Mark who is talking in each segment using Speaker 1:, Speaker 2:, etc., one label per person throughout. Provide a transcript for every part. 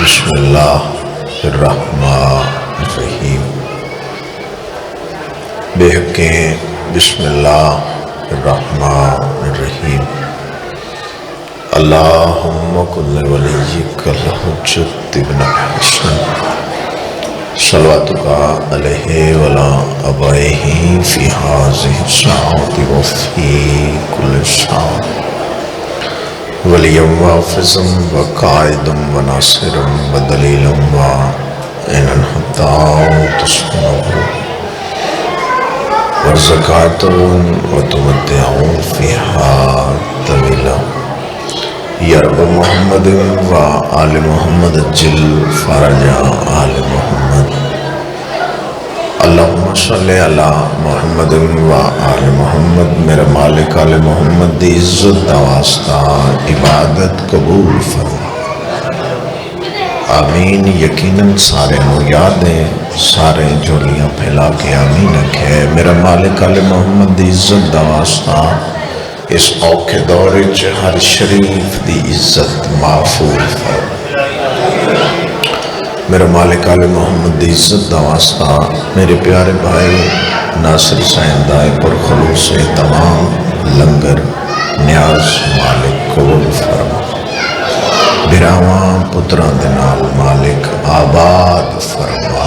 Speaker 1: بسم اللہ الرحمن الرحیم بے حقیں بسم اللہ الرحمن الرحیم اللہم کل ولیک الحجت ابن حسن صلواتک علیہ ولا ابائہ فی ہذہ الساعۃ وفی کل ساعۃ ولیم وحافظم وقائدم وناصرم ودلیلم وعینن حتی تسکنہ ورزقاتم وتمتعون فیہا طویلا یا رب محمد و آل محمد جل فرج آل محمد اللہم صلی علی محمد و آل محمد میرے مالک آل محمد دی عزت دا واسطہ عبادت قبول فرما آمین۔ یقیناً سارے ہو یاد ہیں، سارے جولیاں پھیلا کے آمین رکھے۔ میرا مالک آل محمد دی عزت دا واسطہ اس اوکھے دورے چ ہر شریف دی عزت محفوظ فرما۔ میرا مالک آل محمد دی عزت دا واسطہ میرے پیارے بھائی ناصر سائندائے پر خلوص تمام لنگر نیاز مالک قبول فرما۔ براواں پتران دے نال مالک آباد فرما۔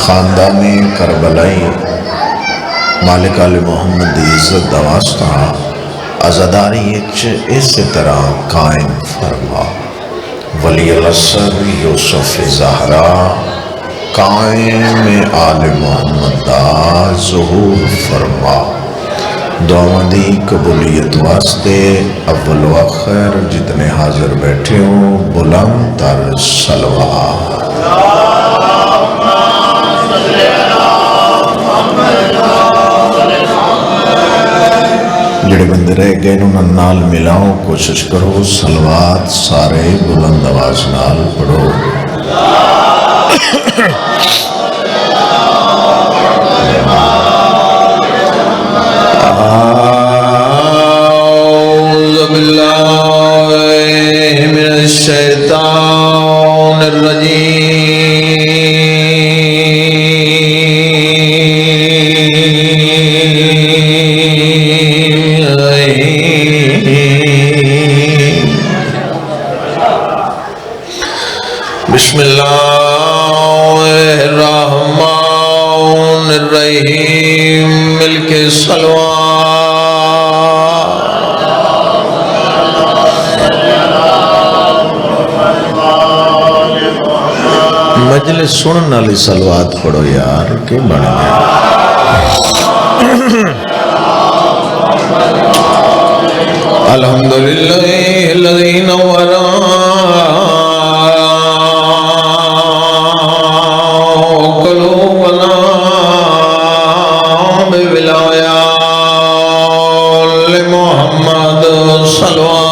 Speaker 1: خاندانی کربلائی مالک آل محمد دی عزت دا واسطہ عزاداری اس طرح قائم فرما۔ ولی العصر یوسف زہرا قائم آل محمد دا ظہور فرما۔ دعاؤں دی قبولیت واسطے اول و آخر جتنے حاضر بیٹھے ہوں بلند تر صلوات۔ جڑے بندے رہ گئے انہوں نال ملاؤ، کوشش کرو صلوات سارے بلند آواز نال پڑھو۔ اعوذ باللہ من الشیطان الرجیم بسم اللہ الرحمن الرحیم مل کے صلوات۔ مجلس سنن والی صلوات پڑھو یار کہ بڑھ گیا۔ الحمدللہ الذی نور قلوبنا بولایات محمد صلوات۔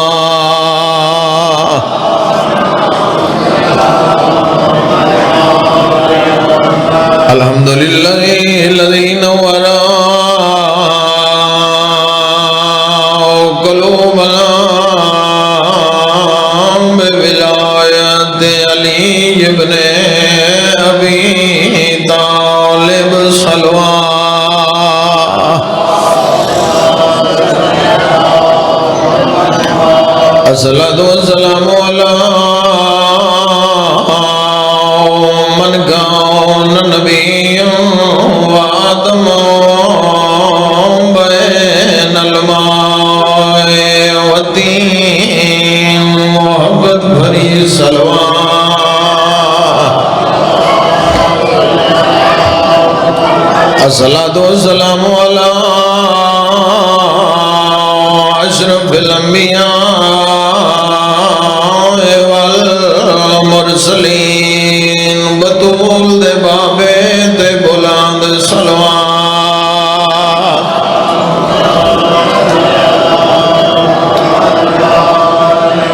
Speaker 1: الحمدللہ الذی نور قلوبنا بولایات علی ابن ابی طالب صلوات۔ الصلاۃ والسلام علی من کان نبیا وآدم بین الماء والطین محبت بھری صلوات۔ الصلاۃ والسلام علی اشرف الانبیاء والمرسلین بطول دے بابے تے بلند صلوات۔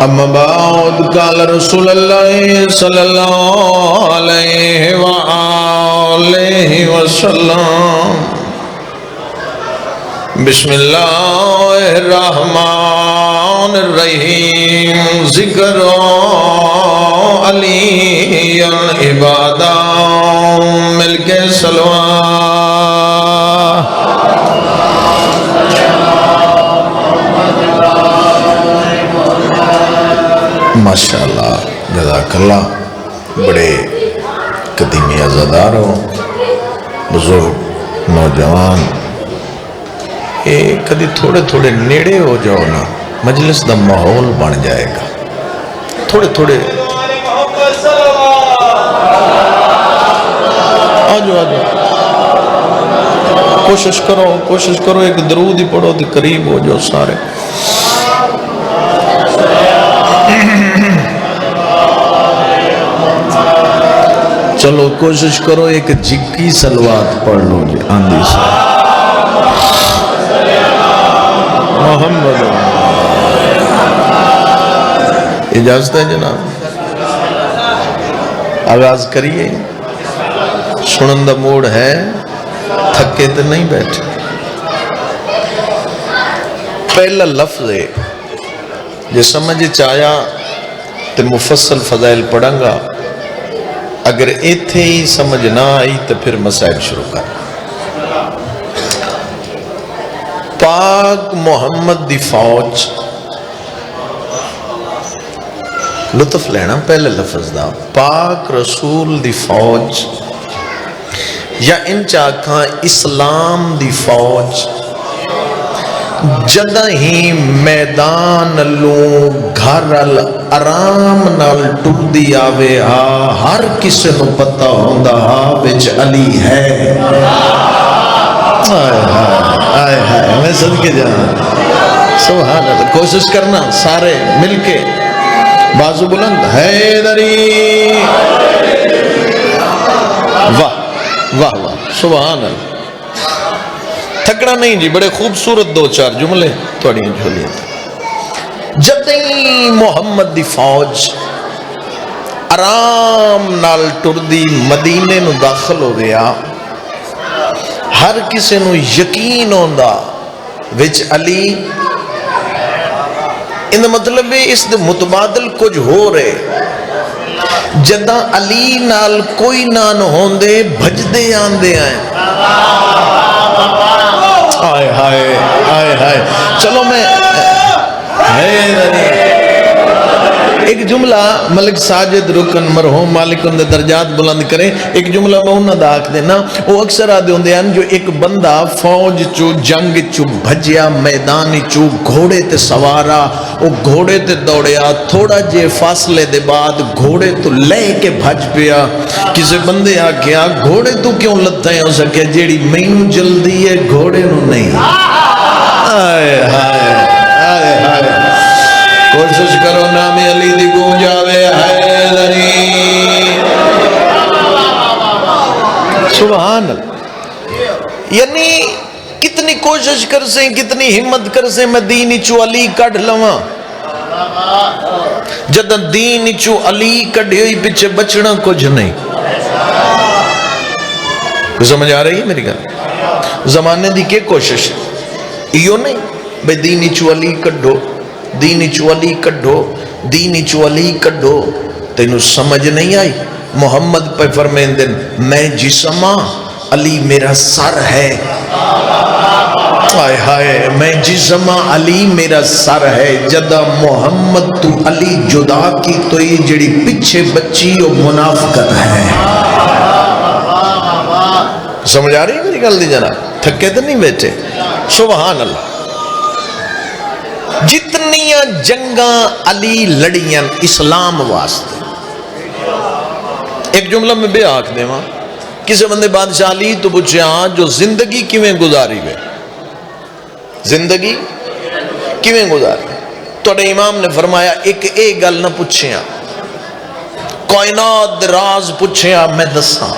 Speaker 1: اما بعد قال رسول اللہ صلی اللہ علیہ وآلہ وسلم بسم اللہ الرحمن الرحیم ذکر علی عبادہ مل کے سلوات ماشاءاللہ جزاک اللہ بڑے قدیمی عزادار ہو بزرگ نوجوان یہ کدی تھوڑے تھوڑے نیڑے ہو جاؤ نا مجلس دا ماحول بن جائے گا تھوڑے تھوڑے آجو کوشش کرو ایک درود ہی پڑھو تو قریب ہو جاؤ سارے چلو کوشش کرو ایک جگی سلوات پڑھ لو جی آندھی سے محمد اجازت ہے جناب آغاز کریے سنندہ موڑ ہے تھکے تو نہیں بیٹھے پہلا لفظ ہے جو سمجھ چاہیا تو مفصل فضائل پڑھیں گا اگر ایتھے ہی سمجھ نہ آئی تو پھر مسائل شروع کر پاک محمد دی فوج لطف لینا پہلے لفظ دا پاک رسول دی فوج یا ان چاکاں اسلام دی فوج جدہ ہی میدان لوں گھرل آرام نال ٹک دی آوے ہر کسے نو پتہ ہوندہ وچ علی ہے آئے ہائے میں صدقے جانا سبحان اللہ کوشش کرنا سارے مل کے بازو بلند حیدری واہ واہ واہ سبحان اللہ تھکڑا نہیں جی بڑے خوبصورت دو چار جملے توڑی جھولیے جدیں محمد دی فوج آرام نال ٹردی مدینے نو داخل ہو گیا ہر کسے نو یقین ہوندا وچ علی ان مطلب ہے اس دے متبادل کچھ ہو رہے جدہ علی نال کوئی نان ہوندے بھجدے آندے آئیں آئے ہائے آئے ہائے چلو میں ایک جملہ ملک ساجد رکن مرحوم مالک اندے درجات بلند کریں ایک جملہ میں انہوں دا آکھ دینا وہ اکثر آدھے ہوندے ہیں جو ایک بندہ فوج چو جنگ چو بھجیا میدان چو گھوڑے تے سوارا وہ گھوڑے تے دوڑیا تھوڑا جے فاصلے دے بعد گھوڑے تو لے کے بھج پیا کسے بندے آکھیا گھوڑے تو کیوں لتا ہے ہو سکے جیڑی مینو جلدی ہے گھوڑے نو نہیں آئے ہائے آئے ہائے کوشش کرو نام علی دی گونج آوے حیدری سبحان اللہ یعنی کتنی کوشش کر سے کتنی ہمت کر سے میں دینی چو علی کڑھ لواں جدہ دینی چو علی کڑھی ہوئی پچھے بچنا کچھ نہیں سمجھ آ رہی ہے میری گل زمانے دی کے کوشش یہ نہیں بے دینی چو علی کڑھو دینی چو علی کڑھو دینی چو علی کڑھو تینو سمجھ نہیں آئی محمد پہ فرمین دن میں جسمہ علی میرا سر ہے آئے ہائے میں جسمہ علی میرا سر ہے جدہ محمد تو علی جدا کی تو یہ جڑی پچھے بچی اور منافقت ہے سمجھ آ رہی ہے میری گل دی جناب تھکے تو نہیں بیٹھے سبحان اللہ جتنیاں جنگاں علی لڑیاں اسلام واسطے ایک جملہ میں بے آنکھ دے ماں کسے بندے بادشاہ علی تو پوچھے ہاں جو زندگی کیویں گزاری ہوئے زندگی کیویں گزاری توڑے امام نے فرمایا ایک گل نہ پوچھے ہاں کائنات راز پوچھے ہاں میں دساں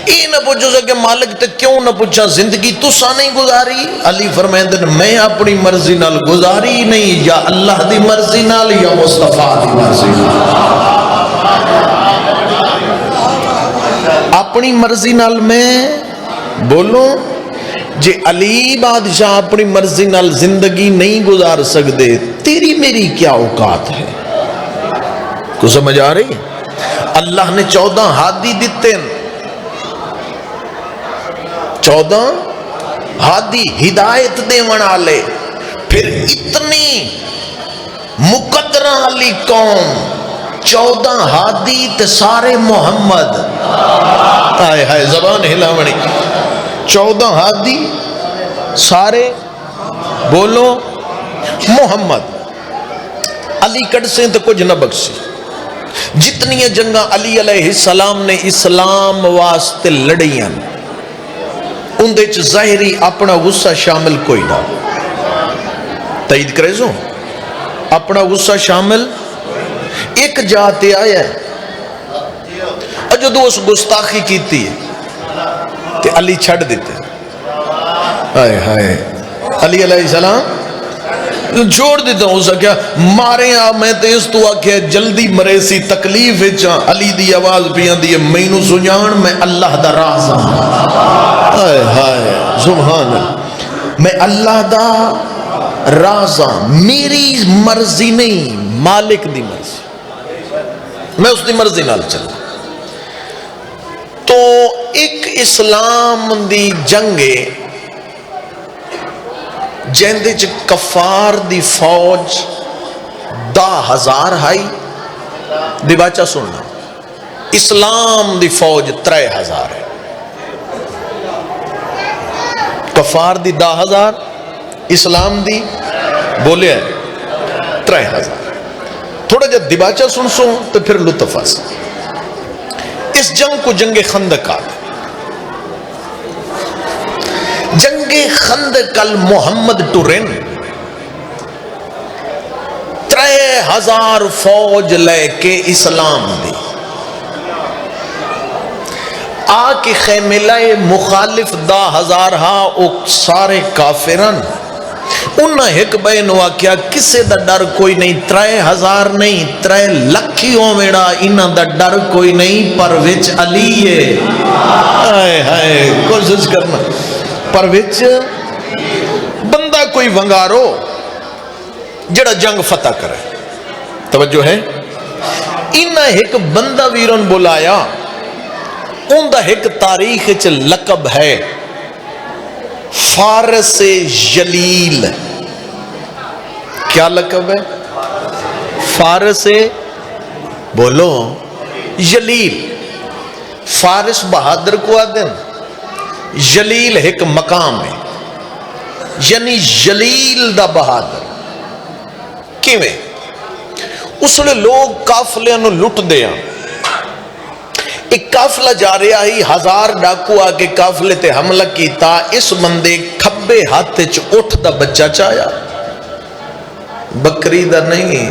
Speaker 1: یہ نہ پوچھو سکے مالک تے کیوں نہ پوچھا زندگی تسا نہیں گزاری علی فرمائندے میں اپنی مرضی نال گزاری نہیں یا اللہ دی مرضی نال یا مصطفیٰ دی مرضی نال اپنی مرضی نال میں بولوں جے علی بادشاہ اپنی مرضی نال زندگی نہیں گزار سکتے تیری میری کیا اوقات ہے کو سمجھ آ رہی؟ اللہ نے 14 ہادی دیتے ہیں، 14 ہادی ہدایت دے والے، پھر اتنی مقدرہ علی قوم، 14 ہادی تے سارے محمد، آئے ہائے زبان ہلاونی، 14 ہادی سارے بولو محمد، علی کٹ سے تو کچھ نہ بخشی، جتنی جنگاں علی علیہ السلام نے اسلام واسطے لڑیاں اندے چ ظاہری اپنا غصہ شامل کوئی نہ، تائید کرے سو اپنا غصہ شامل ایک جاتے آیا ہے، جدو اس گستاخی کیتی ہے تے علی چھڑ دیتے، آئے ہائے علی علیہ السلام جوڑ دیتا ہوں، اسا کیا مارے میں تے اس تو آکھے جلدی مرے سی تکلیف چاں، علی دی آواز پیاں دی مینو سنجان میں اللہ دا رازاں، آئے ہائے سبحان اللہ، میں اللہ دا رازاں، میری مرضی نہیں مالک دی مرضی، میں اس دی مرضی نال چلا۔ تو ایک اسلام دی جنگے جیندے چ کفار دی فوج 10,000 ہائی دی باچہ سننا، اسلام دی فوج 3,000 ہے، کفار دی 10,000 اسلام دی بولے ہے 3,000۔ تھوڑا جب دیباچہ سن سو تو پھر لطف آس، اس جنگ کو جنگ خندق آتا، جنگ خندق المحمد ٹورن 3,000 فوج لے کے اسلام دی آ کے خیملہ مخالف 10,000 ہاں او سارے کافران انہاں ایک بین واقعہ کسے دا ڈر کوئی نہیں، 3,000 نہیں 3 لکھیوں میڑا انہاں دا ڈر کوئی نہیں، پر وچ علی ہے، آئے ہائے کوشش کرنا، پر وچ بندہ کوئی ونگارو جڑا جنگ فتح کرے، توجہ ہے، انہاں ایک بندہ ویرون بلایا، اندہ ایک تاریخ چ لقب ہے فارس جلیل، کیا لقب ہے؟ فارس بولو جلیل، فارس بہادر کو آدن، جلیل ایک مقام ہے، یعنی جلیل دا بہادر کیویں اس نے لوگ کافلے نو لٹ دیا، ایک کافلہ جا رہا ہی 1000 ڈاکو آکے کافلے تے حملہ کیتا، اس بندے کھبے ہاتھے چ اٹھ دا بچہ چایا، بکری دا نہیں،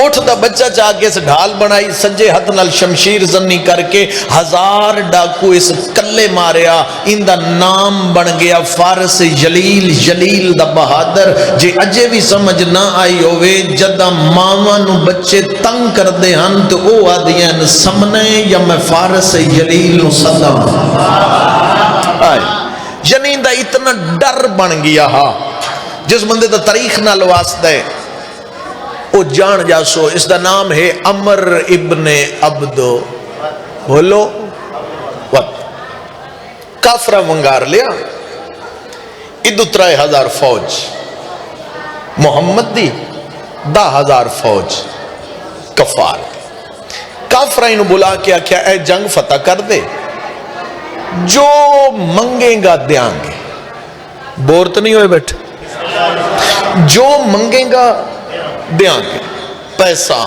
Speaker 1: اٹھ دا بچہ چاہ کے اس ڈھال بنائی، سجے ہاتھ نال شمشیر زنی کر کے 1000 ڈاکو اس کلے ماریا، ان دا نام بن گیا فارس جلیل، جلیل دا بہادر۔ جے اجے بھی سمجھ نہ آئی ہوئے، جدہ ماما نو بچے تنگ کر دے ہن تو او آدھیاں سمنے یا میں فارس جلیل نو صدم، یعنی دا اتنا ڈر بن گیا ہا، جس بندے دا تاریخ نہ لواستا ہے او جان جاسو، اس دا نام ہے عمر ابن عبدو، بولو وقت کافرہ ونگار لیا، ادو 3,000 فوج، محمد دی 10,000 فوج کفار، کافرہ انہوں بلا کیا کیا اے جنگ فتح کر دے، جو منگیں گا دیاں گے، بورت نہیں ہوئے بیٹھے، جو منگیں گا دیاں گے، پیسہ،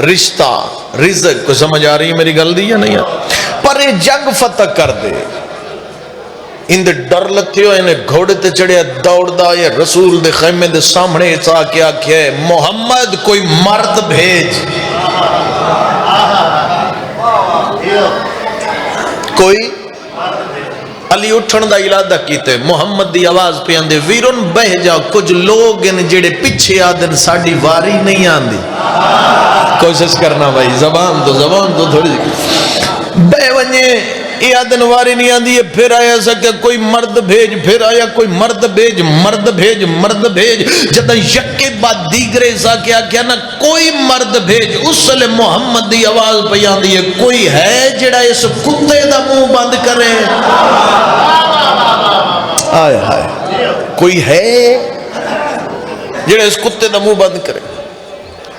Speaker 1: رشتہ، رزق، کو سمجھ آ رہی ہے میری گل دی یا نہیں ہے؟ پر یہ جنگ فتح کر دے، اندے ڈر لتے ہو، انہیں گھوڑے تے چڑھیا دوڑ دا، یہ رسول دے خیمے دے سامنے چاہ کیا کیا محمد کوئی مرد بھیج، کوئی علی اٹھن دا ارادہ کیتے، محمد دی آواز پہ آندے ویرون بہ جا، کچھ لوگ ان جڑے پیچھے آدن ساڑی واری نہیں آندی، کوشش کرنا بھائی، زبان تو تھوڑی بہ ونجے یہ آدن واری نہیں آندی ہے پھر آیا سکے کوئی مرد بھیج پھر آیا کوئی مرد بھیج مرد بھیج مرد بھیج جدہ یکے بعد دیگرے سا کیا نا کوئی مرد بھیج اس لئے محمد دی آواز پہ آندی ہے کوئی ہے جڑا اس کتے دا منہ بند کرے آئے ہائے کوئی ہے جڑا اس کتے دا منہ بند کرے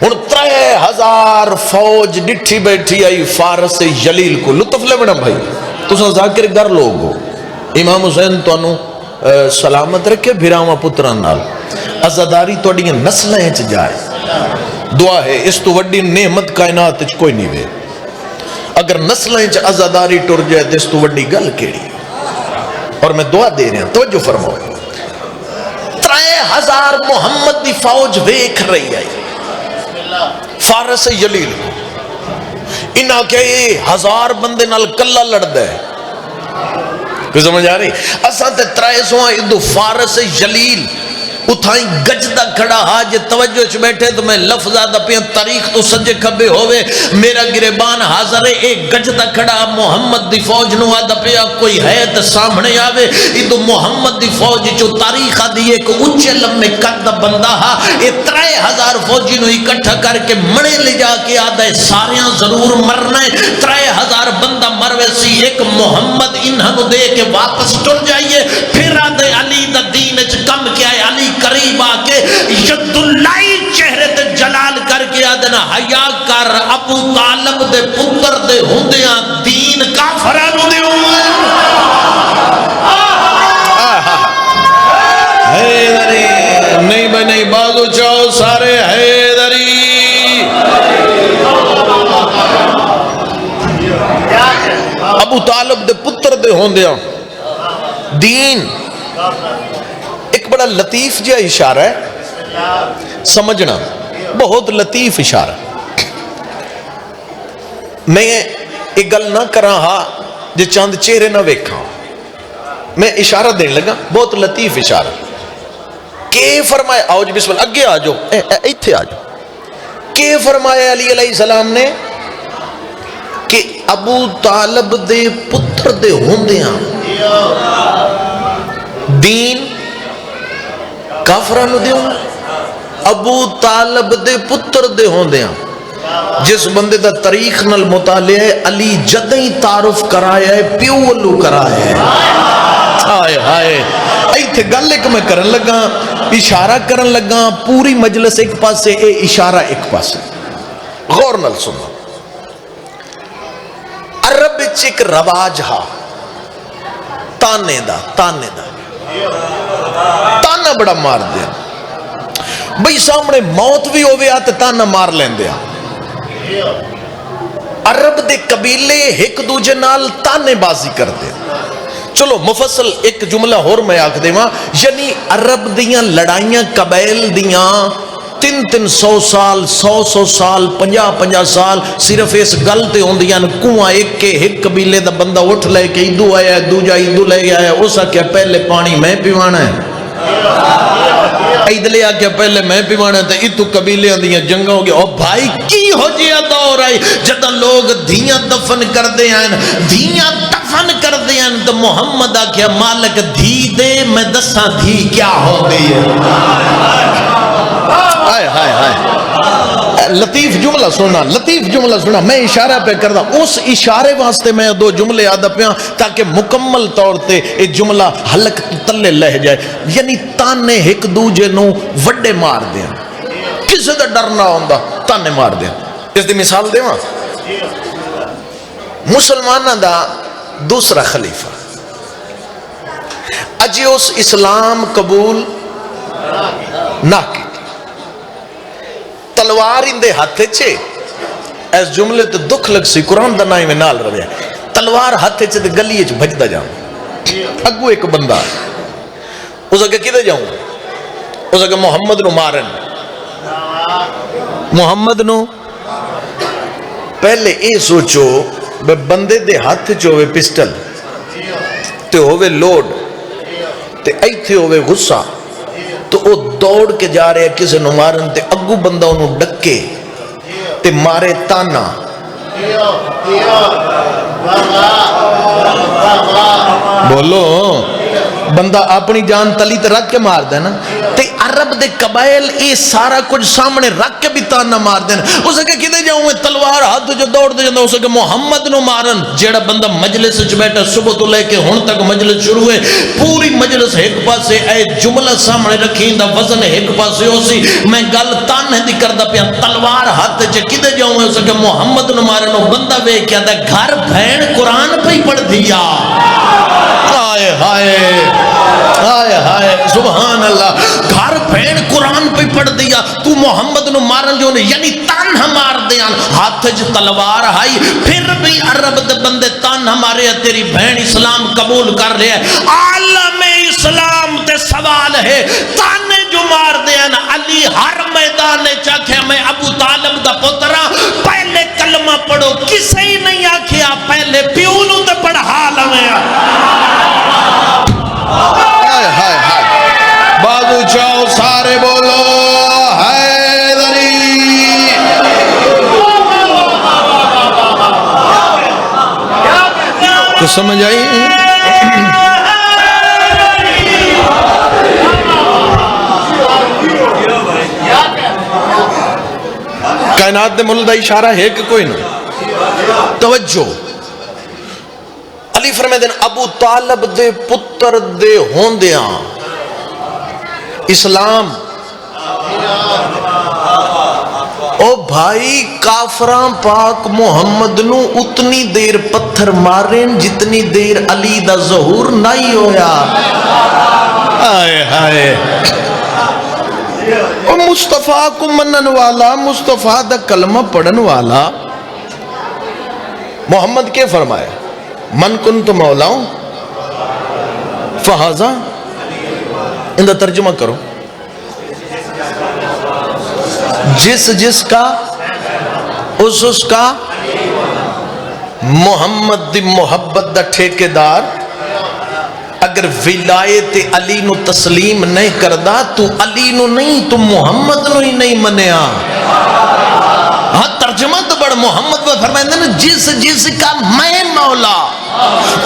Speaker 1: ہن 3000 فوج ڈٹھی بیٹھی آئی فارس جلیل کو لطف لے بڑا بھائی تسا ذاکر گر لوگ ہو امام حسین تو انو سلامت رکھے بھیراما پتران نال عزاداری تو اڈیاں نسلیں چ جائے دعا ہے اس تو وڈی نعمت کائنات چ کوئی نہیں وے اگر نسلیں چ عزاداری ٹر جائے تو اس تو وڈی گل کیڑی اور میں دعا دے رہا ہوں توجہ فرماؤ 3000 محمد دی فوج ویکھ رہی ہے فارس جلیل انہاں کہ 1000 بندے نال کلا لڑ دے کوئی سمجھ آ رہی اساں تے 300 ادو فارس جلیل اتھائیں گجدہ کھڑا حاج توجہ چ بیٹھے تو میں لفظ آدھا پیا تاریخ تو سجے کھبے ہوئے میرا گریبان حاضر ہے ایک گجدہ کھڑا محمد دی فوج نو آدھا پیا کوئی ہے تو سامنے آوے ادو محمد دی فوج چو تاریخ آدھی ایک اچھے لمحے قد بندہ ہا یہ 3000 فوجی نو اکٹھا کر کے مڑے لے جا کے آدھا ہے ساریاں ضرور مرنا ہے 3000 بندہ مروے سی ایک محمد انہاں نو دے کے واپس ٹر جائیے پھر آدھے علی دا دین اچ کم کیا ہے علی قریب آکے ید اللہ چہرے تے جلال کر کے آدھنا حیا کر ابو طالب دے پتر دے ہوندیاں دین کافرانو دے حیدری نہیں بھائی نہیں بازو چاہو سارے حیدری ابو طالب دے پتر دے ہوندیاں دین ایک بڑا لطیف جا اشارہ ہے سمجھنا بہت لطیف اشارہ میں ایک گل نہ کراں ہا جو چاند چہرے نہ ویکھاں میں اشارہ دین لگا بہت لطیف اشارہ کہ فرمائے آؤ جی بسم اللہ اگے آجو ایتھے آجو کہ فرمایا علی علیہ السلام نے کہ ابو طالب دے پتر دے ہوندیاں دین کافرانو دیوں ابو طالب دے پتر دے ہوندیاں جس بندے دا تاریخ نال مطالعہ ہے علی جدیں تعارف کرایا ہے پیو والو کرایا ہے آئے آئے ایتھے گل ایک میں کرن لگا اشارہ کرن لگا پوری مجلس ایک پاس سے اے اشارہ ایک پاس سے غور نال سنو عرب چک رواج ہا تانے دا تانا بڑا مار دیا بھئی سامنے موت بھی ہوئے آتے تانا مار لین دیا عرب دے قبیلے ایک دوجہ نال تانے بازی کر دیا چلو مفصل ایک جملہ اور میں آکھ دے ماں یعنی عرب دیاں لڑائیاں قبیل دیاں 300 سال 100 سال 50 سال صرف اس گلتے ہوں دیاں کنواں ایک کے ایک قبیلے دا بندہ اٹھ لے کے ادو آیا ہے دوجہ ادو لے گیا ہے اسا کیا پہلے پانی میں پیوانا ہے عید لے آکے پہلے میں پیوانا ہے تو اتو قبیلے دیاں جنگا ہو گیا اور بھائی کی ہو جیا دور آئی جدہ لوگ دھیاں دفن کر دے ہیں دھیاں دفن کر دے ہیں تو محمد آکیا مالک دھی دے میں دساں دھی کیا ہو دی ہے ہائے ہائے ہائے لطیف جملہ سنا میں اشارہ پہ کر دا اس اشارے واسطے میں دو جملے آدھا پیا تاکہ مکمل طور تے ایک جملہ حلق تلے لہ جائے یعنی تانے ایک دوجے نو وڈے مار دیا کسے دا ڈرنا ہوندہ تانے مار دیا اس دی مثال دے ماں مسلمانہ دا دوسرا خلیفہ اجی اس اسلام قبول نہ کی تلوار اندے ہاتھے چھے ایس جملے تو دکھ لگ سی قرآن دا نائی میں نال رویا تلوار ہاتھے چھے تو گلیے چھے بھجدہ جاؤں اگو ایک بندہ اس اگر کدھے جاؤں اس اگر محمد نو مارن محمد نو پہلے اے سوچو بے بندے دے ہاتھ چھے ہوئے پسٹل تے ہوئے لوڈ تے ایتھے ہوئے غصہ تو وہ دوڑ کے جا رہے ہیں کسے نو مارن تے اگو بندہ انہوں ڈکے تے مارے تانا بولو بندہ اپنی جان تلی تے رکھ کے مار دینا تے عرب دے قبائل یہ سارا کچھ سامنے رکھ کے بھی تانا مار دینا. اسے کہ کدے جاؤں میں تلوار ہاتھ جو دوڑ دے جاندہ اسے کہ محمد نو مارن. جیڑا بندہ مجلس وچ بیٹھا صبح تو لے کے ہن تک مجلس شروع ہے پوری مجلس ایک پاسے اے جملہ سامنے رکھیں دا وزن ایک پاسے ہو سی میں گل تانے دی کردہ پیا تلوار ہاتھ چے کدے جاؤں میں اسے کہ محمد نو مارن. بندہ وے کیا دا گھر بھین قرآن پہ ہی پڑھ دیا. ہائے ہائے ہائے ہائے سبحان اللہ. گھر بھین قرآن پہ پڑھ دیا تو محمد نو مارن جو نے یعنی تانہ مار دیا ہاتھ جو تلوار آئی پھر بھی عرب دے بندے تانہ مارے تیری بہن اسلام قبول کر رہے ہیں. عالم اسلام تے سوال ہے تانے جو مار دیا نا علی ہر میدان چاکھے میں ابو طالب دا پترہ پہلے کلمہ پڑھو کسے ہی نہیں آکھیا پہلے پیونوں تے پڑھا لویں. ہائے ہائے ہائے بازو چاہو سارے بولو حیدری. تو سمجھ آئی کائنات دے ملدہ اشارہ ہے کہ کوئی نہیں. توجہ علی فرمائے دن ابو طالب دے پتر دے ہوندیاں اسلام او بھائی کافران پاک محمد نو اتنی دیر پتھر مارن جتنی دیر علی دا ظہور نہیں ہویا. آئے ہائے او مصطفیٰ کو منن والا مصطفیٰ دا کلمہ پڑھن والا محمد کے فرمایا من کنت مولاؤں فہذا اندہ ترجمہ کرو جس کا اس کا محمد دی محبت دا ٹھیکیدار اگر ولایت علی نو تسلیم نہیں کردہ تو علی نو نہیں تو محمد نو ہی نہیں منیا. ہاں ترجمہ تو بڑھ محمد وہ فرمائیں نا جس کا میں مولا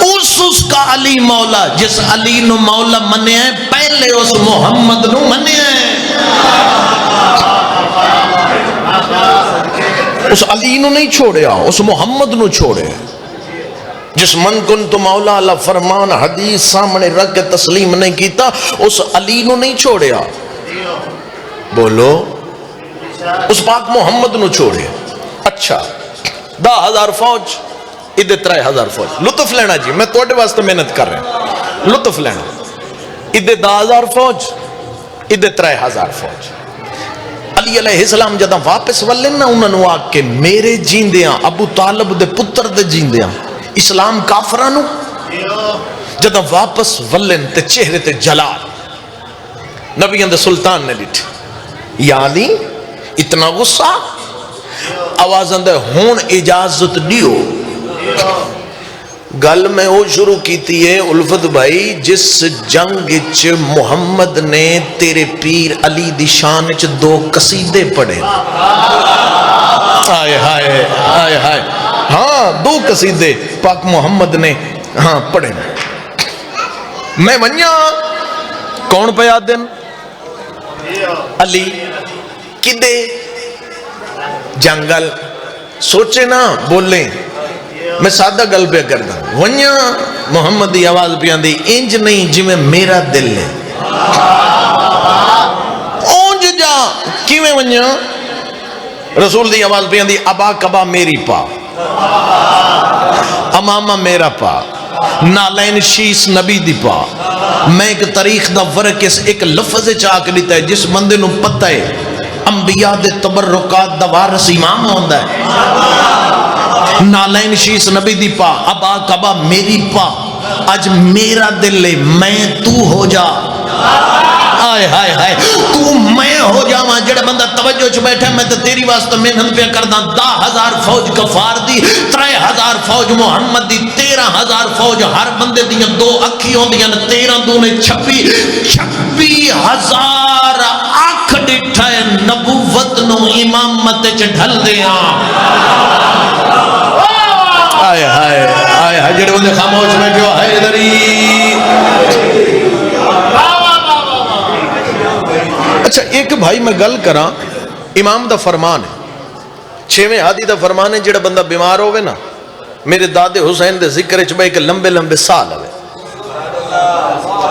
Speaker 1: اس کا علی مولا. جس علی نو مولا منیا ہے پہلے اس محمد نو منیا ہے. اس علی نو نہیں چھوڑیا اس محمد نو چھوڑے. جس من کن تو مولا اللہ فرمان حدیث سامنے رکھ کے تسلیم نہیں کیتا اس علی نو نہیں چھوڑیا. بولو اس پاک محمد نو چھوڑے. اچھا 10,000 فوج ادھے 3,000 فوج لطف لینا جی میں توڑے واسطے محنت کر رہے ہیں لطف لینا. ادھے 10,000 فوج ادھے 3,000 فوج. علی علیہ السلام جدہ واپس ولن نا انہوں نے آگ کے میرے جیندیاں ابو طالب دے پتر دے جیندیاں اسلام کافرانو جدہ واپس ولن تے چہرے تے جلال نبیان دے سلطان نے لٹھ یا علی اتنا غصہ آوازن دے ہون اجازت دیو. گل میں وہ شروع کیتی ہے الفت بھائی جس جنگ چ محمد نے تیرے پیر علی دی شان چ 2 قصیدے پڑھے. آئے ہائے آئے ہائے ہاں 2 قصیدے پاک محمد نے ہاں پڑھے. میں ونیا کون پہ یاد دن علی کدے جنگل سوچے نا بولیں میں سادہ گل پہ کرتا ونیا محمد دی آواز پیان دی انج نہیں جی میں میرا دل ہے اونج جا کیویں ونیا رسول دی آواز پیان دی ابا کبا میری پا امامہ میرا پا نالین شیس نبی دی پا. میں ایک تاریخ دا ورق اس ایک لفظ چاک لیتا ہے جس بندے نو پتہ ہے انبیاء دے تبرکات دا وارث امام ہوندہ ہے. نالین شیس نبی دی پا ابا کبا میری پا آج میرا دل ہے میں تو ہو جا. آئے ہائے ہائے تو میں ہو جاواں جڑا بندہ توجہ چ بیٹھا میں تو تیری واسطے محنت پہ کردا. 10,000 فوج کفار دی 3,000 فوج محمد دی 13,000 فوج ہر بندے دیاں 2 اکھی ہوندیاں 13 دونے 26,000 اکھ ڈٹھا ہے نبوت نو امامت چ ڈھل دیاں. آئے ہائے بندے خاموش بیٹھے ہو حیدری. اچھا ایک بھائی میں گل کراں, امام دا فرمان ہے, 6ویں ہادی دا فرمان ہے, جڑا بندہ بیمار ہوئے نا میرے دادے حسین دے ذکر چ بے کہ لمبے لمبے سال ہوئے.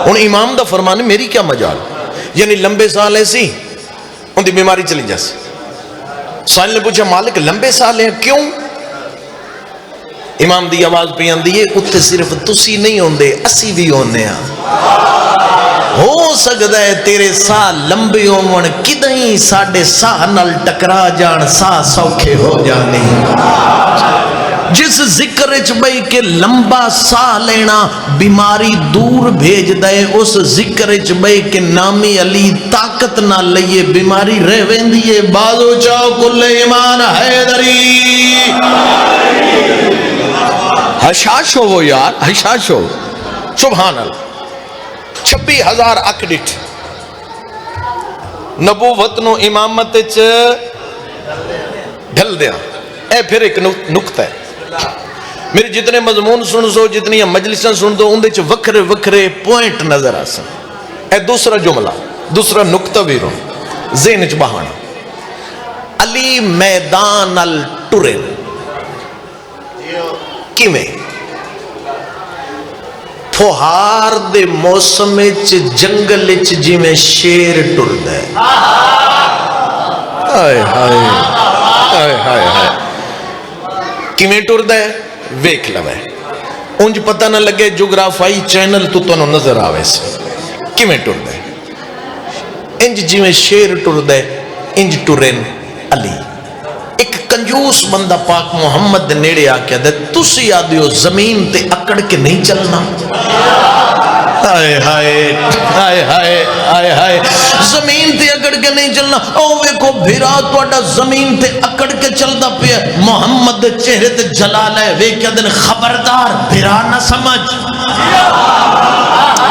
Speaker 1: ہن امام دا فرمان ہے میری کیا مجال, یعنی لمبے سال ایسی ان دی بیماری چلی جاسی. سائل نے پوچھا مالک لمبے سال ہیں کیوں؟ امام دی آواز پہ آندی ہے اتھے صرف تسی نہیں ہوندے اسی بھی ہوندے ہیں. ہو سکتا ہے تیرے ساہ لمبے ہون کدیں ساڑھے ساہ نال ٹکرا جان ساہ سوکھے ہو جانے. جس ذکر چ بھئی کہ لمبا ساہ لینا بیماری دور بھیج دے, اس ذکر چ بھئی کہ نامی علی طاقت نہ لئیے بیماری رہ ویندیے. بازو چاو کل ایمان حیدری. حشاش ہو وہ یار, حشاش ہو. سبحان اللہ. 26,000 اکڈٹ نبوت نو امامت ڈھل دیا. اے پھر ایک نکتہ ہے, میرے جتنے مضمون سن سو جتنی مجلسیں سن دو اندے چ وکھرے وکھرے پوائنٹ نظر آسن. اے دوسرا جملہ, دوسرا نکتہ بھی رو ذہن چ بہانا. علی میدان الٹرے کیویں پھوہار دے موسم جنگل جی میں شیر ٹرد ہے. ہائے ہائے ہائے ہائے ہائے کیویں ٹرد ہے ویکھ لو. انج پتہ نہ لگے جغرافائی چینل تو تنو نظر آوے سے کیویں ٹرد ہے. انج جی میں شیر ٹرد ہے انج ٹرین علی. ایک کنجوس بندہ پاک محمد نیڑے آکے دے تسی آدھیو زمین تے اکڑ کے نہیں چلنا. ہائے ہائے ہائے ہائے ہائے ہائے زمین تے اکڑ کے نہیں چلنا. او ویکھو بھیرا توڑا زمین تے اکڑ کے چلدا پیا. محمد چہرے تے جلال ہے ویکھیا دن خبردار بھیرا نہ سمجھ.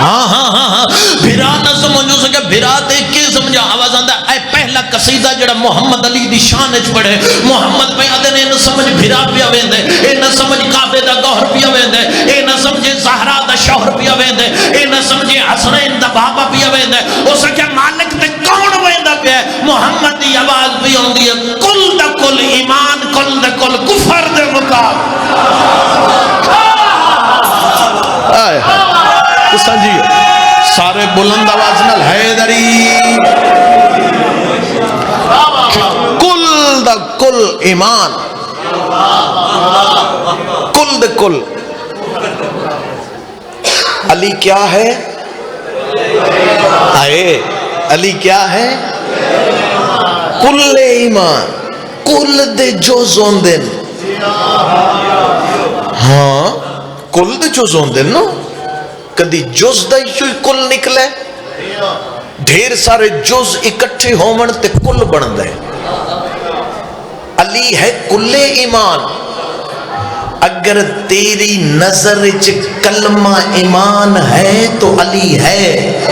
Speaker 1: ہاں ہاں ہاں ہاں بھیرا نہ سمجھو سکے. بھیرا دیکھ کے سمجھا آواز آندہ اے پہلا قصیدہ جڑا محمد علی دی شان اچ پڑھے. محمد پہ آدھے نے نہ سمجھ بھیرا پیا ویندے, اے نہ سمجھ کعبے دا گوہر پیا ویندے, اے نہ سمجھے زہرا دا شوہر پیا ویندے, اے نہ سمجھے حسنین دا بابا پیا ویندے. او سکے مالک تے کون ویندا پیا. محمد دی آواز بھی ہوندی ہے کل دا کل ایمان کل دا کل کفر دے مقابل. آئے کسان جی سارے بلند آواز نال حیدری. کل دا کل ایمان کل دا کل. علی کیا ہے؟ آئے علی کیا ہے؟ کل ایمان کل دے جو زوندن. ہاں کل دے جو زوندن نا کدی جز دا ہی کل نکلے. ڈھیر سارے جز اکٹھے ہومن تے کل بن دے. علی ہے کل ایمان. اگر تیری نظر چ کلمہ ایمان ہے تو علی ہے.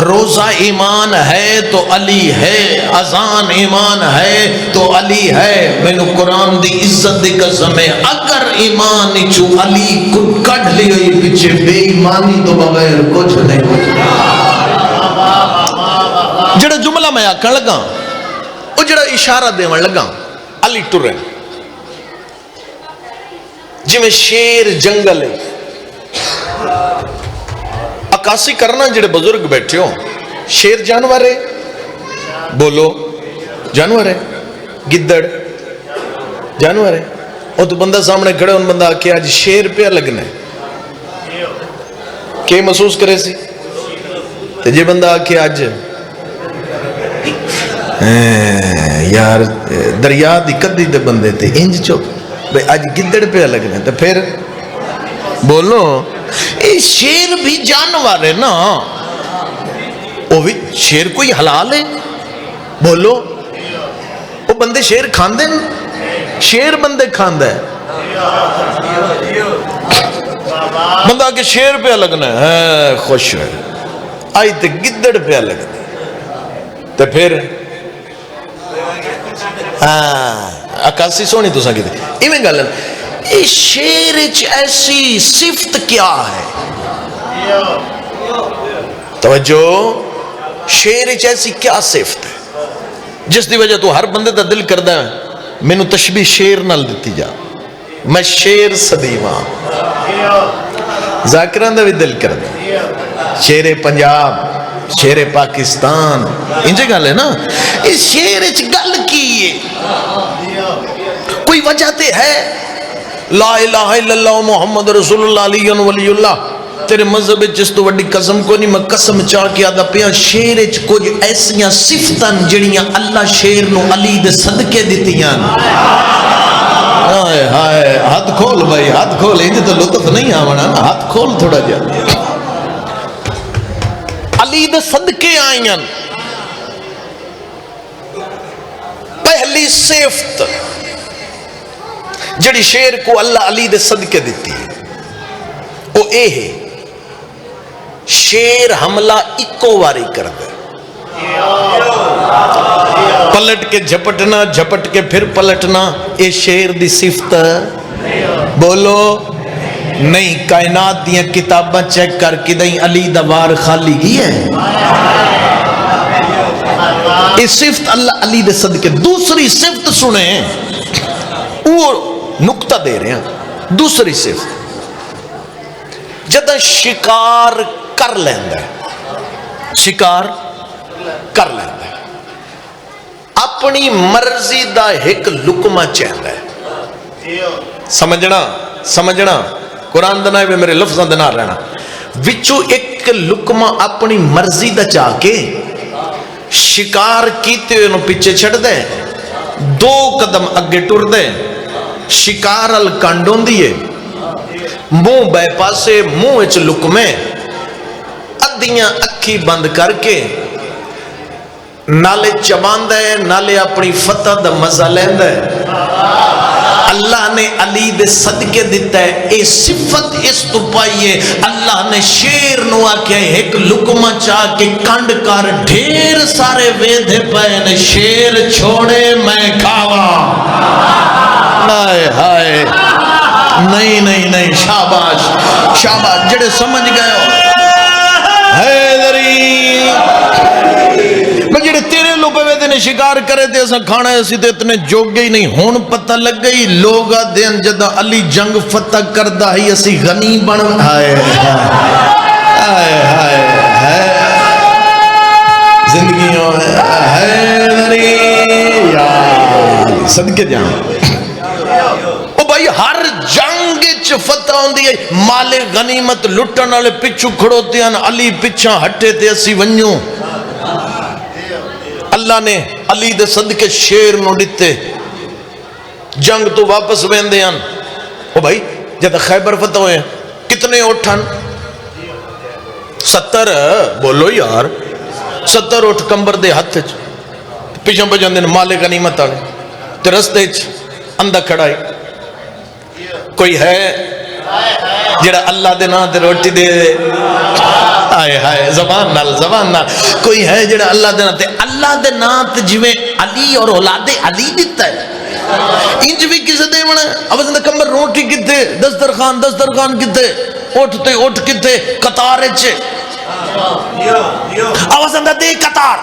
Speaker 1: روزہ ایمان ہے تو علی ہے. اذان ایمان ہے تو علی ہے. میں نے قرآن دی عزت دی قسم ہے اگر ایمان چو علی کو کڑ لیے پیچھے بے ایمانی تو بغیر کچھ نہیں. جڑا جملہ میں آکھن لگا وہ جڑا اشارہ دیون لگا علی ٹرے جی میں شیر جنگل ہے. عکاسی کرنا جڑے بزرگ بیٹھے ہو. شیر جانور ہے بولو جانور ہے. گدڑ جانور ہے. وہ تو بندہ سامنے کھڑے ان بندہ آکے آج شیر پہ لگنا ہے کہ محسوس کرے سی. تو جی بندہ آکے آج یار دریا دی کدی دے بندے تھے انج چو بھئی آج گدڑ پہ لگنا ہے. تو پھر بولو شیر بھی جانور ہے نا. وہ بھی شیر کوئی حلال ہے بولو. وہ بندے شیر کھاندے نا. شیر بندے کھاندے ہے. بندہ کہ شیر پہ لگنا ہے خوش ہے. آئی تے گدڑ پہ لگنا ہے. تو پھر عکاسی سونی تو سا کی تھی ایمیں گالن اس شیر ایسی صفت کیا ہے؟ توجہ، شیر ایسی کیا صفت ہے جس دی وجہ تو ہر بندے دا دل کردہ ہے میں نو تشبیح شیر نال دیتی جا، میں شیر صدیواں، ذاکران دا بھی دل کردہ، شیر پنجاب، شیر پاکستان، انجھے گل ہے نا، اس شیر گل کی کوئی وجہ تے ہے؟ لا الہ الا اللہ محمد رسول اللہ علی ولی اللہ، تیرے مذہب جس تو وڈی قسم کو نہیں، میں قسم چاہ کے آدھا پیا شیر کچھ ایسیاں صفتاں جڑیاں اللہ شیر نو علی دے صدقے دیتیاں۔ ہائے ہائے، ہاتھ کھول بھائی، ہاتھ کھول، انجھے تو لطف نہیں آونا نا، ہاتھ کھول تھوڑا جا۔ علی دے صدقے آئیاں، پہلی صفت جڑی شیر کو اللہ علی دے صدقے دیتی ہے وہ اے ہے، شیر حملہ اکو واری کر دے، پلٹ کے جھپٹنا، جھپٹ کے پھر پلٹنا، اے شیر دی صفت بولو نہیں۔ کائنات دیاں کتاباں چیک کر کے دیں علی دا وار خالی گئی ہے، اے صفت اللہ علی دے صدقے۔ دوسری صفت سنیں، وہ نقطہ دے رہے ہیں، دوسری صفت جدہ شکار کر لیندہ ہے، شکار کر لیندہ ہے، اپنی مرضی دا ایک لقمہ چاہتا ہے، سمجھنا سمجھنا، قرآن دنائے میں میرے لفظاں دنا رہنا، وچو ایک لقمہ اپنی مرضی دا چاہ کے شکار کیتے ہوئے انہوں پیچھے چھڑ دے، دو قدم اگے ٹر دے، شکار الکانڈوں دیئے، منہ بے پاسے، منہ اچھ لکمے، ادیاں اکھی بند کر کے نالے چباندہ ہے، نالے اپنی فتح دا مزہ لیندہ ہے۔ اللہ نے علی دے صدقے دیتا ہے، اے صفت اس تو پائیے، اللہ نے شیر نو آکے ایک لکمہ چاہ کے کانڈ کر ڈھیر سارے ویدھے پہنے، شیر چھوڑے میں کھاوا۔ ہائے ہائے، نہیں نہیں نہیں، شاباش شاباش، جڑے سمجھ گئے ہو حیدری، میں جڑے تیرے لوگ پہ نے شکار کرے تھے ایسا کھانا ایسی تے اتنے جوگے ہی نہیں، ہون پتہ لگ گئی لوگا دین جدہ علی جنگ فتح کردہ ہی اسی غنی بن۔ ہائے ہائے ہائے ہائے، زندگیوں حیدری یا صدقے جاؤں۔ او بھائی ہر جنگ چ فتح ہوندی ہے، مال غنیمت لٹن والے پچھو کھڑوتے ہیں، علی پچھا ہٹے تے اسی ونجوں۔ اللہ نے علی دے صدقے شیر نو ڈتے، جنگ تو واپس ویندے ہیں۔ او بھائی جب خیبر فتح ہوئے کتنے اٹھن؟ 70، بولو یار، 70 اٹھ کمبر دے ہاتھ پیچھوں پہ جاندے مال غنیمت آلے تے رستے اندہ کھڑائی۔ کوئی ہے جڑا اللہ دے نا دے روٹی دے، آئے ہائے زبان نال، کوئی ہے جڑا اللہ دے نا تے، اللہ دے نا تے جویں علی اور اولاد علی دیتا ہے، انج بھی کسے دے منا اب اندہ کمبر روٹی کتے، دسترخان کتے، اٹھتے اٹھ کتے، قطار اچھے آواز اندہ دے قطار،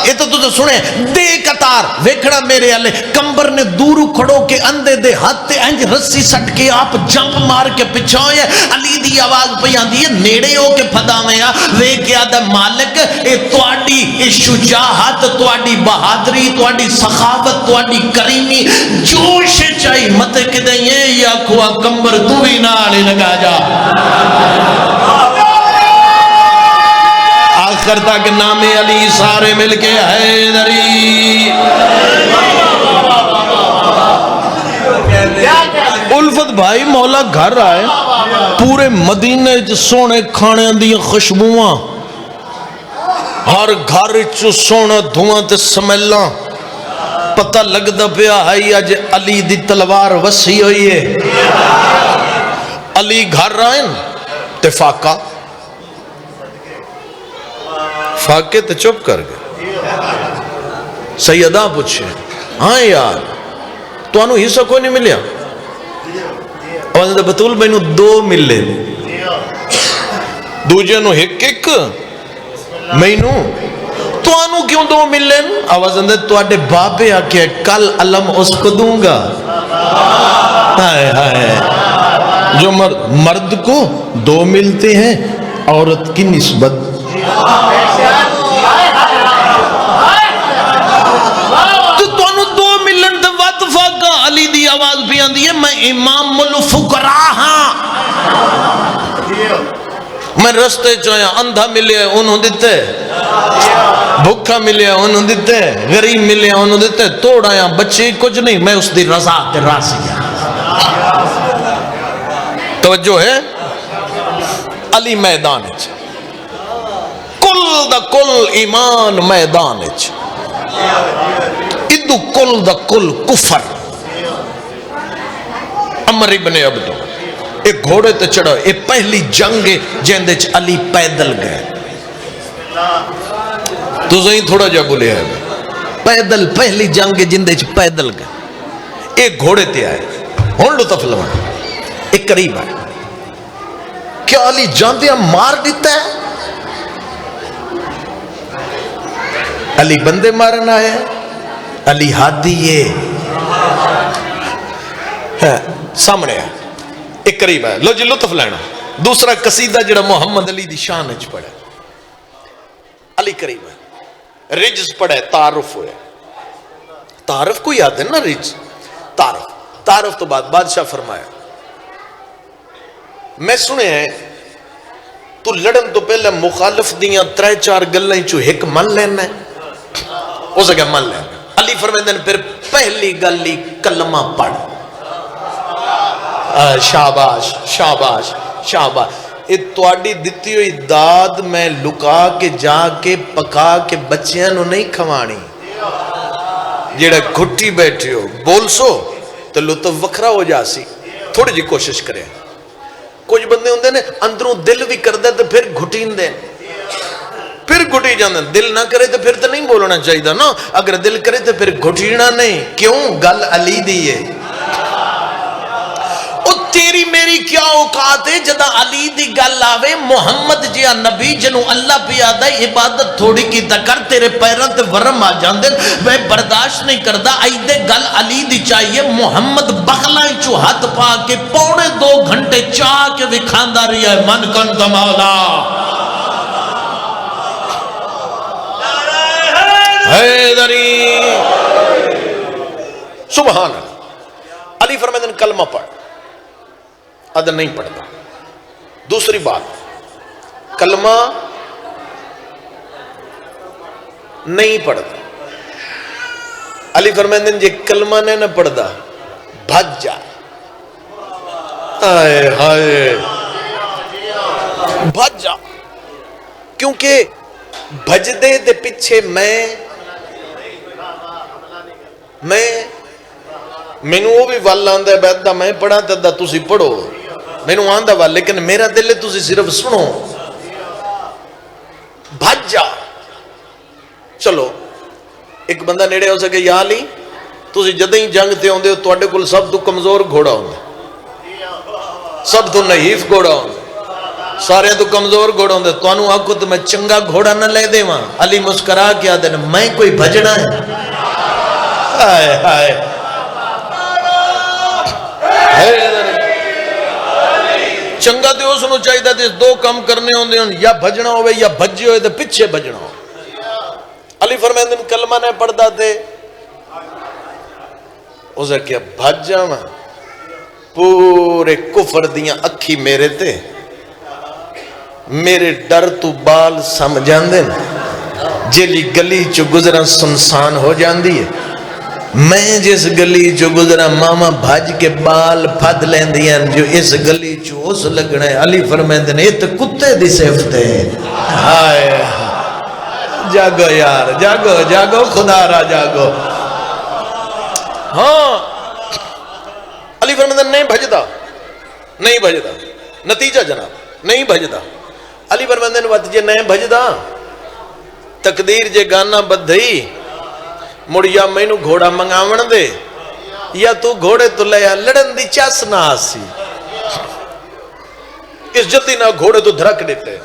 Speaker 1: یہ تو تجھے سنے دے قطار ویکھڑا میرے علی کمبر نے دورو کھڑو کے اندے دے ہاتھ انج رسی سٹ کے آپ جمپ مار کے پچھائے، علی دی آواز پہ آندی ہے نیڑے ہو کے پھدا میں ویکھے آدھا مالک اے تواڈی اے شجاعت، تواڈی بہادری، تواڈی سخاوت، تواڈی کریمی جوش چاہی مت کدے یہ آکھوا کمبر تو بھی نال لگا جا۔ آخر تک نام علی سارے مل کے حیدری۔ الفت بھائی مولا گھر آئے، پورے مدینے سونے کھانے دی خوشبوواں، ہر گھر سونا دھواں تے سمیلاں، پتہ لگدا پیا ہے اج علی دی تلوار وسیع ہوئی ہے۔ علی گھر آئے تے فاقے تے چپ کر گئے۔ سیدہ پوچھے ہاں یار تو انہوں حصہ کوئی نہیں ملیا اور بطول میں انہوں 2 ملے دوجہ انہوں ایک میں انہوں تو انہوں کیوں 2 ملے آواز اندر تو آٹے باپے آکے کل علم اس کو دوں گا ہائے ہائے جو مرد کو 2 ملتے ہیں عورت کی نسبت تو انہوں 2 ملن تو وطفہ کا علی دی آواز بھی آن دیئے میں امام الفقراء ہاں میں رستے چاہیا اندھا ملے انہوں دیتے بھکھا ملے انہوں دیتے غریب ملے انہوں دیتے توڑا یا بچے کچھ نہیں میں اس دی رضا تے راسی توجہ ہے علی میدان ہے کل دا کل ایمان میدان ہے ادو کل دا کل کفر عمر ابن عبدو ایک گھوڑے تے چڑھا ایک پہلی جنگ جیندے چ علی پیدل گئے تو زہیں تھوڑا جا بولے ہے پیدل پہلی جنگ جیندے چ پیدل گئے ایک گھوڑے تے آئے ہون لطف لوان ایک قریب آئے کیا علی جاندے ہم مار دیتا ہے علی بندے مارنا ہے علی ہاتھی یہ سامنے ہے ایک قریب ہے لو جی لطف لینا دوسرا قصیدہ جڑا محمد علی دی شان اچ پڑھے علی قریب ہے رجز پڑھے تعارف ہوئے تعارف کو یاد ہے نا رجز تعارف تو بعد بادشاہ فرمایا میں سنے ہیں تو لڑن تو پہلے مخالف دیاں 3-4 گلیں چو ایک من لینا ہے ہو سکے من لینا علی فرمیدن پھر پہلی گلی کلمہ پڑھ شاباش شاباش شاباش یہ توڑی دیتی ہوئی داد میں لکا کے جا کے پکا کے بچیاں نو نہیں کھوانی جیڑا گھٹی بیٹھے ہو بول سو تو لطف وکھرا ہو جاسی تھوڑی جی کوشش کریں کچھ بندے ہوندے نے اندروں دل بھی کر دے تو پھر گھٹین دے پھر گھٹی جاندے دل نہ کرے تو پھر تو نہیں بولنا چاہیے نا اگر دل کرے تو پھر گھٹینا نہیں کیوں گل علی دیئے تیری میری کیا اوقات ہے جدا علی دی گل آوے محمد جیا نبی جنو اللہ پہ آدھا عبادت تھوڑی کی دکر تیرے پیران تے ورم آ جاندے میں برداشت نہیں کردہ آئیدے گل علی دی چاہیے محمد بخلائیں چو ہاتھ پا کے 2.5 گھنٹے چاہ کے وکھاندہ رہی ہے من کن دمالا حیدری سبحان اللہ علی فرمیدن کلمہ پڑھ ادھر نہیں پڑھتا دوسری بات کلمہ نہیں پڑھتا علی فرمیدن جے کلمہ نے نہ پڑھتا بھج جا آئے ہائے بھج جا کیونکہ بھج دے دے پیچھے میں وہ بھی وال آندہ ہے بیدہ میں پڑھا تدہ تُسی پڑھو میں نے آندہ وال لیکن میرا دل ہے تُسی صرف سنو بھج جا چلو ایک بندہ نیڑے ہو سکے یا علی تُسی جدہیں جنگ تے ہوندے ہو تو اڈے کل سب تو کمزور گھوڑا ہوندے سب تو نحیف گھوڑا ہوندے سارے تو کمزور گھوڑا ہوندے تو انہوں آکو تو میں چنگا گھوڑا نہ لے دے وہاں علی مسکرا کیا دینا میں کوئی بھجنا ہے آئے آئے چنگا تے اس نو چاہیے تے 2 کام کرنے ہوندے ہیں یا بھجنا ہوئے یا بھجے ہوئے تے پچھے بھجنا ہو علی فرمیدن کلمہ نے پڑھدا تے اسے کیا بھج جاواں پورے کفر دیاں اکھی میرے تے میرے ڈر تو بال سمجھان دے جیلی گلی چو گزرا سنسان ہو جان دیئے میں جس گلی چو گزرا ماما بھاج کے بال پھد لین دیاں جو اس گلی چو اس لگنا ہے علی فرمیدن یہ تو کتے دی صفتے ہائے جاگو یار جاگو جاگو خدا را جاگو ہاں علی فرمیدن نہیں بھجدا نتیجہ جناب نہیں بھجدا علی فرمیدن وقت جے نہیں بھجدا تقدیر جے گانا بدھئی مڑیا میں نو گھوڑا منگاون دے یا تو گھوڑے تو لیا لڑن دی چاس نہ آسی اس جلدی نہ گھوڑے تو دھرک دیتے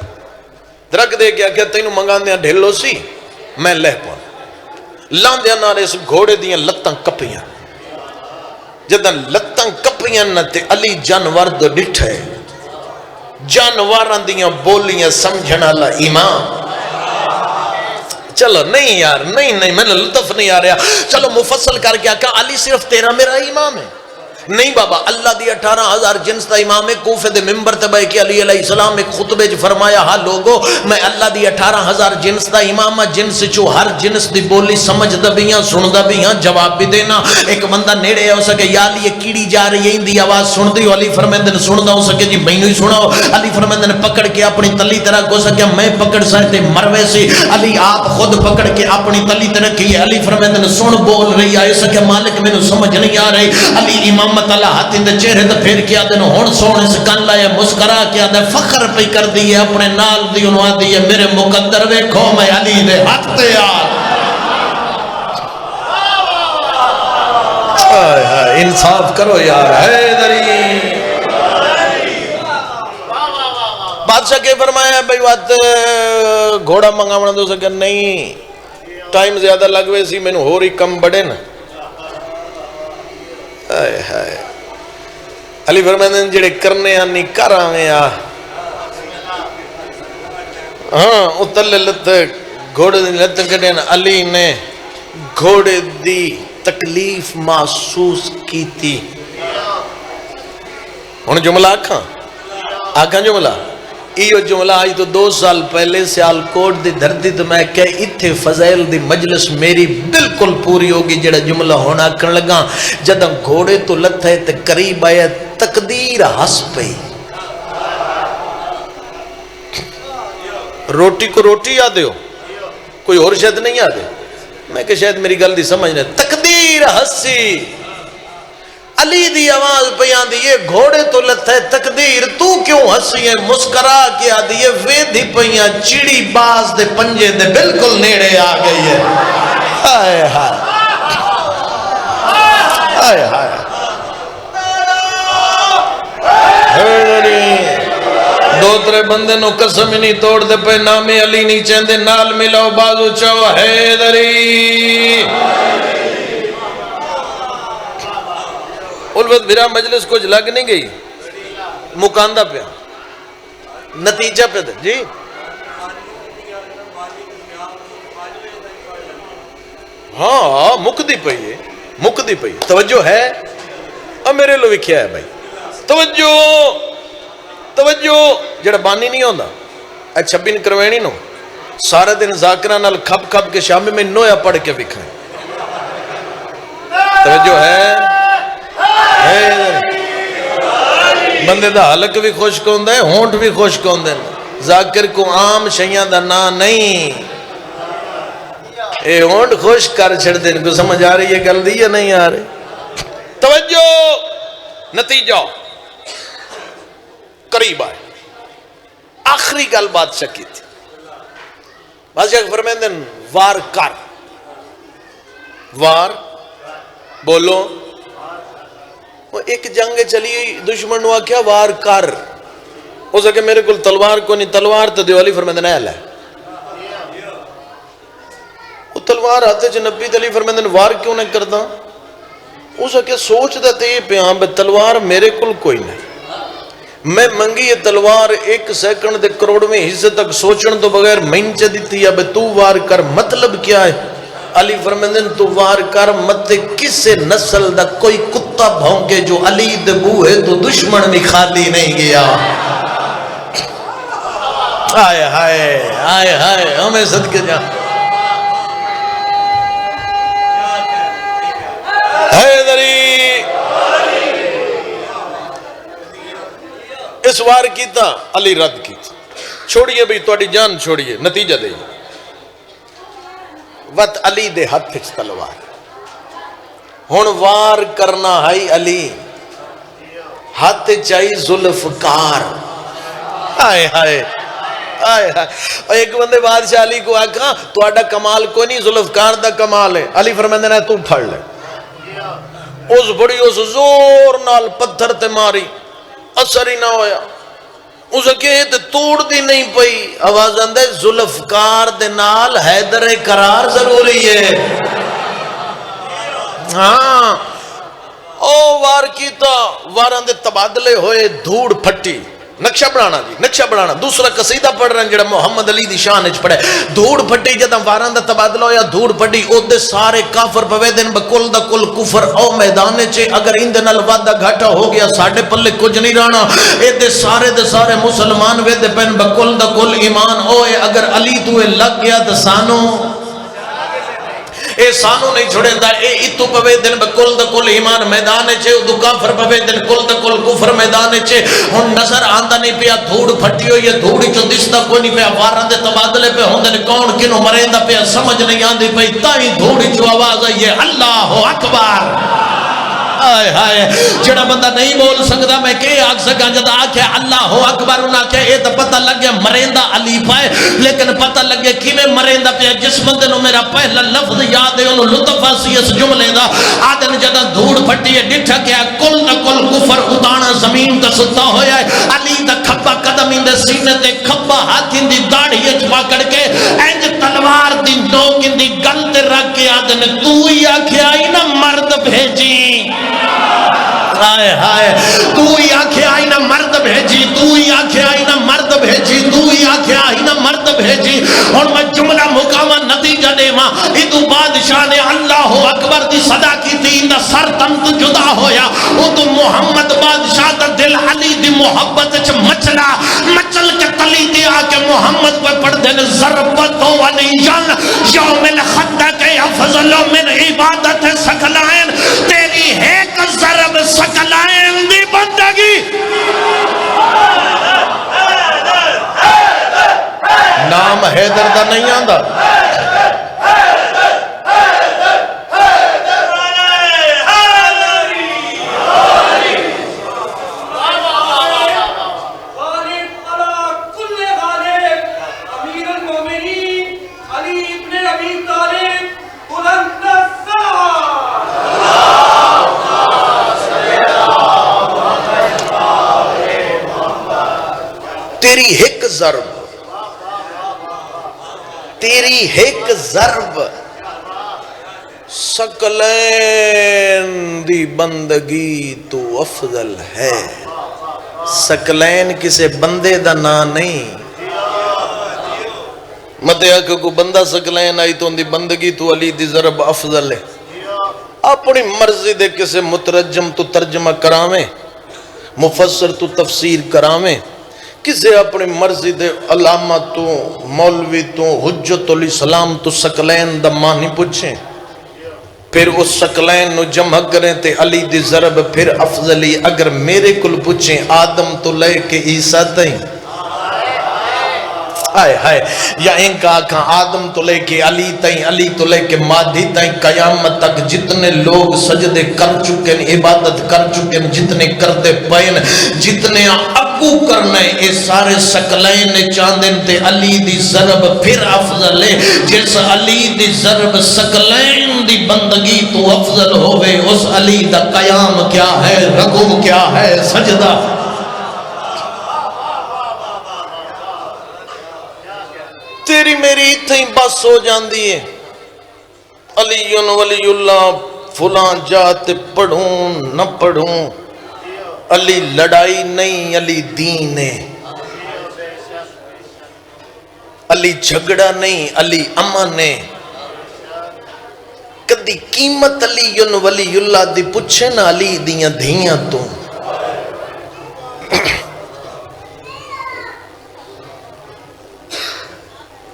Speaker 1: دھرک دے گیا کہ تینوں منگان دیا ڈھیلو سی میں لہ پاؤں لان دیا نہ اس گھوڑے دیا لتاں کپیاں جدن لتاں کپیاں نہ تے علی جانور دو ڈٹھے جانوراں دیاں بولیاں سمجھنا اللہ امام چلو نہیں یار نہیں میں نے لطف نہیں آ رہا چلو مفصل کر کے کہ علی صرف تیرا میرا امام ہے نہیں بابا اللہ دی 18,000 جنس دا امام ہے کوفے دے ممبر تے بیٹھ کے علی علیہ السلام ایک خطبے چ فرمایا ہاں لوگو میں اللہ دی 18,000 جنس دا امام ہاں جنس چو ہر جنس دی بولی سمجھدا بھی ہاں سندا بھی ہاں جواب بھی دینا ایک بندہ نیڑے ہو سکے یا علی یہ کیڑی جا رہی ہے ان دی آواز سن دی علی فرماندے نے سندا ہو سکے جی مینوں ہی سناؤ علی فرماندے نے پکڑ کے اپنی تلی تے رکھ ہو سکے میں پکڑ سکتے مروے سے علی آپ خود پکڑ کے اپنی تلی تے رکھی ہے علی فرماندے نے سن بول رہی ہے سکے مالک مینوں سمجھ نہیں آ رہی علی امام اللہ ہاتھی دے چہرے تے پھیر کے آدھے ہون سونے سے کن لائے مسکرا کے آدھے فخر پہ کر دیئے اپنے نال دی انہوں دیئے میرے مقدر ویکھو میں علی دے حق دے انصاف کرو یار حیدری بادشاہ کے فرمایا بھئی بات گھوڑا منگا دو سکے نہیں ٹائم زیادہ لگوے سی میں نے ہو رہی کم بڑے نا علی فرماندے نے جڑے کرنے آنی کر آویں آ ہاں اتلے لت گھوڑے دی لت کٹے نا علی نے گھوڑے دی تکلیف محسوس کی تھی ہن جملہ آکھاں جملہ ایو جملہ آئی تو 2 سال پہلے سیال کوٹ دی دھرتی تو میں کہ اتھے فضائل دی مجلس میری بالکل پوری ہوگی جڑا جملہ ہونا کرن لگا جدہ گھوڑے تو لتھے تے قریب آیا تقدیر ہس پئی روٹی کو روٹی یاد ہو کوئی اور شاید نہیں یاد ہے میں کہ شاید میری گل دی سمجھ نہیں تقدیر ہسی علی دی آواز پیان دی یہ گھوڑے تو لتھے تقدیر تو کیوں ہسی ہے مسکرا کے آدھی یہ ویدھی پیان چیڑی باز دے پنجے دے بالکل نیڑے آ گئی ہے ہائے ہائے ہائے ہائے دو ترے بندے نو قسم ہی نہیں توڑ دے پہ نامی علی نہیں چاہندے نال ملاو بازو چاو حیدری الوقت بھرا مجلس کچھ لگ نہیں گئی مکاندہ پہ نتیجہ پہ دے جی ہاں مکدی پئی توجہ ہے اب میرے لو وکھیا ہے بھائی توجہ جڑا بانی نہیں ہوندہ اے 26 کروینی نو سارے دن ذاکرہ نال کھپ کھپ کے شامی میں نویا پڑھ کے وکھائیں توجہ ہے بندے دا حلق بھی خوش کون دے ہونٹ بھی خوش کون دے ذاکر کو عام شیعان دا نا نہیں اے ہونٹ خوش کر چھڑ دے ان کو سمجھ آ رہی ہے گل دی یا نہیں آ رہی توجہ نتیجہ قریب آئے آخری گل بادشاہ کی تھی بادشاہ فرمیندن وار کر وار بولو وہ ایک جنگ چلی دشمن ہوا کیا وار کر ہو سکے میرے کل تلوار کو نہیں تلوار تو دیوالی فرمیندن اہل ہے وہ تلوار آتے جو نبی علی فرمیندن وار کیوں نہیں کرتا ہو سکے سوچ دیتے یہ پہ ہاں بے تلوار میرے کل کوئی نہیں میں منگی یہ تلوار 1 سیکنڈ دے کروڑویں حصے تک سوچن تو بغیر مینچ دیتی ہے بے تو وار کر مطلب کیا ہے علی فرمندن تو وار کر مت کسے نسل دا کوئی کتا بھونکے جو علی دبو ہے تو دشمن بھی خالی نہیں گیا آئے ہائے آئے ہائے ہمیں صدقے جا حیدری اس وار کیتا علی رد کیتا چھوڑیے بھی توڑی جان چھوڑیے نتیجہ دے وقت علی دے ہاتھ پھچ تلوار ہون وار کرنا ہائی علی ہاتھ چاہی ظلفکار آئے ہائے آئے ہائے ایک بندے بادشاہ علی کو آکھا تو آڈا کمال کوئی نہیں ظلفکار دا کمال ہے علی فرمیندے نا تو پھڑ لے اس بڑی اس زور نال پتھر تے ماری اثر ہی نہ ہویا اس کے تے توڑ دی نہیں پئی آواز آندے ذوالفقار دے نال حیدر قرار ضروری ہے ہاں او وار کیتا واران دے تبادلے ہوئے دھوڑ پھٹی نقشہ بنانا جی نقشہ بنانا دوسرا قصیدہ پڑھ رہے ہیں جڑا محمد علی دی شان اچ پڑھے دھوڑ پھٹی جدہ واران دا تبادلہ ہویا دھوڑ پھٹی او دے سارے کافر پوے دن بکل دا کل کفر او میدانے چے اگر ان دن الوادہ گھاٹا ہو گیا ساڑھے پلے کچھ نہیں رانا اے دے سارے مسلمان وے دے پین بکل دا کل ایمان ہوئے اگر علی توے لگ گیا دا سانو اے سانو نہیں چھوڑے دا اے اتو پوے دن بکل دا کل ایمان میدانے چھے دو کافر پوے دن کل دا کل کفر میدانے چھے ہن نظر آندہ نہیں پیا دھوڑ پھٹی ہوئی ہے دھوڑی چو دستا کوئی نہیں پیا واران دے تبادلے پہ ہوندے کون کنو مریندا پیا سمجھ نہیں آندی پئی تائی دھوڑی چو آواز آئی ہے اللہ اکبر آئے ہائے جڑا بندہ نہیں بول سکتا میں کہ آگ سکا جدا آکھے اللہ اکبر انہا کہ اے تا پتہ لگے مریندا علی پائے لیکن پتہ لگے کیویں مریندا پہ جس بندے نو میرا پہلا لفظ یاد ہے انہوں لطف آسی اس جملے دا آدن جدا دھوڑ پھٹی ہے ڈٹھا کیا کل دا کل کفر اتانا زمین تا ستا ہویا ہے علی دا کھبا قدم اندے سینے تے کھبا ہاتھ اندی داڑھی اچوا کر کے اینج تلوار دی نوک اندی گل تے رکھ کے آدن تو ہی آکھے آئی نا مرد بھیجی ہائے ہائے تو ہی آنکھیں آئی نا مرد بھیجی تو ہی آنکھیں آئی نا مرد بھیجی تو ہی آنکھیں آئی نا مرد بھیجی اور میں جملہ مقامہ نتیجہ دے ماں ادو بادشاہ نے اللہ اکبر دی صدا کی تین دا سر تنت جدا ہویا ادو محمد بادشاہ دا دل علی دی محبت چھ مچلا مچل کے تلی دی آکے محمد پر پڑھ دین ضربتو ولیان یوم الخندق افضل من عبادت سکلائن تیری ایک ضرب سکلائن دی بندگی نام حیدر دا نہیں آندہ تیری ایک ضرب تیری ایک ضرب سکلین دی بندگی تو افضل ہے سکلین کسے بندے دا نا نہیں مدعا کہ کوئی بندہ سکلین آئی تو ان دی بندگی تو علی دی ضرب افضل ہے اپنی مرضی دے کسے مترجم تو ترجمہ کرامیں مفسر تو تفسیر کرامیں کسے اپنی مرضی دے علامہ تو مولوی تو حجت الاسلام تو سکلین دا معنی پوچھیں پھر اس سکلین نو جمع کریں تے علی دی ضرب پھر افضلی اگر میرے کل پوچھیں آدم تو لے کے عیسیٰ تائیں آئے ہائے یا ان کا آکھاں آدم تو لے کے علی تائیں علی تو لے کے مادھی تائیں قیامت تک جتنے لوگ سجدے کر چکے عبادت کر چکے جتنے کردے پائن جتنے اگو کرنے اے سارے سکلین چاندن تے علی دی ضرب پھر افضل ہے جس علی دی ضرب سکلین دی بندگی تو افضل ہوئے اس علی دا قیام کیا ہے رکوع کیا ہے سجدہ تیری میری اتھیں بس ہو جاندی ہے علی ولی اللہ فلان جات پڑھوں نہ پڑھوں علی لڑائی نہیں علی دین ہے علی جھگڑا نہیں علی امن ہے کدی قیمت علی ولی اللہ دی پوچھے نا علی دیاں دھیاں تو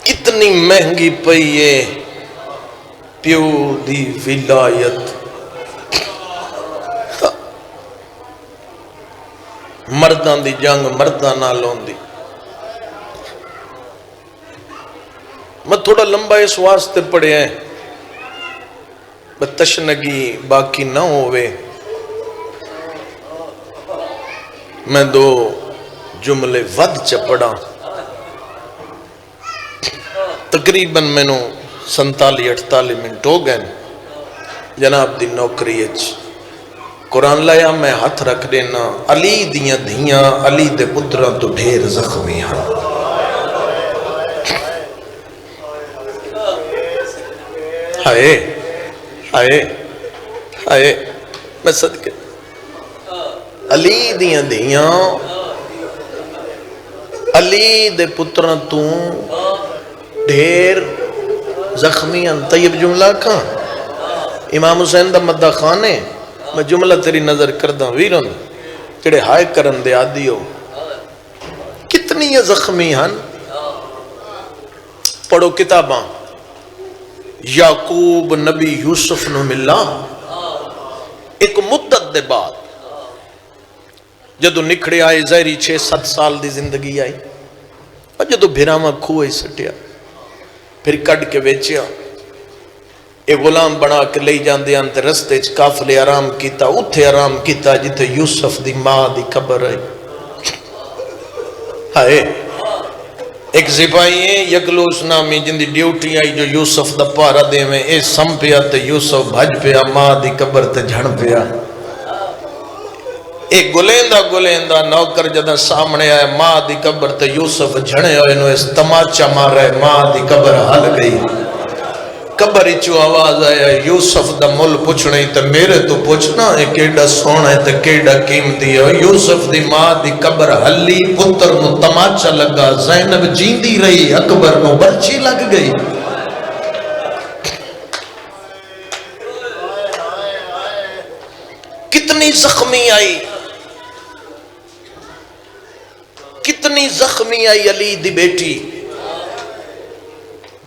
Speaker 1: کتنی مہنگی پئی ہے پیو دی ولایت مردان دی جنگ مردان نالون دی میں تھوڑا لمبا اس واسطے پڑھے ہیں تشنگی باقی نہ ہوئے میں دو جملے ود چپڑا تقریباً میں نو 47-48 منٹ ہو گئے جناب دی نوکری اچ قرآن لایا میں ہاتھ رکھ دینا علی دیاں دھیاں علی دے پتراں تو ڈھیر زخمی ہیں ہائے ہائے ہائے میں صدقے علی دیاں دھیاں علی دے پتراں تو ڈھیر زخمی ہیں طیب جملہ کہاں امام حسین دا مدہ خانے میں جملہ تیری نظر کردہ ویرن تیرے ہائے کرن دے آدھی ہو کتنی یہ زخمی ہیں پڑھو کتاباں یعقوب نبی یوسف نو ملا ایک مدت دے بعد جدو نکھڑے آئے زہری 6-7 سال دی زندگی آئی اور جدو بھیراما کھوئے سٹیا پھر کڑ کے بیچیا ایک غلام بنا کے لئی جان دے انتے رستے کافلے آرام کیتا اتھے آرام کیتا جتے یوسف دی ماں دی قبر ہے ہائے ایک سپاہی ہے یکلوس نامی جن دی ڈیوٹی آئی جو یوسف دا پارا دے میں اے سم پیا تے یوسف بھج پیا ماں دی قبر تے جھڑ پیا ایک گلیندہ نوکر جدہ سامنے آئے ماں دی قبر تے یوسف جھڑے ہوئے انہوں اس تماچا مار رہے ماں دی قبر حل گئی قبر چو آواز آیا یوسف دا مل پوچھنے تے میرے تو پوچھنا ہے کیڑا سونا ہے تے کیڑا قیمتی ہے یوسف دی ماں دی قبر حلی پتر نو تماچا لگا زینب جیندی رہی اکبر نو برچی لگ گئی کتنی زخمی آئی کتنی زخمی آئی علی دی بیٹی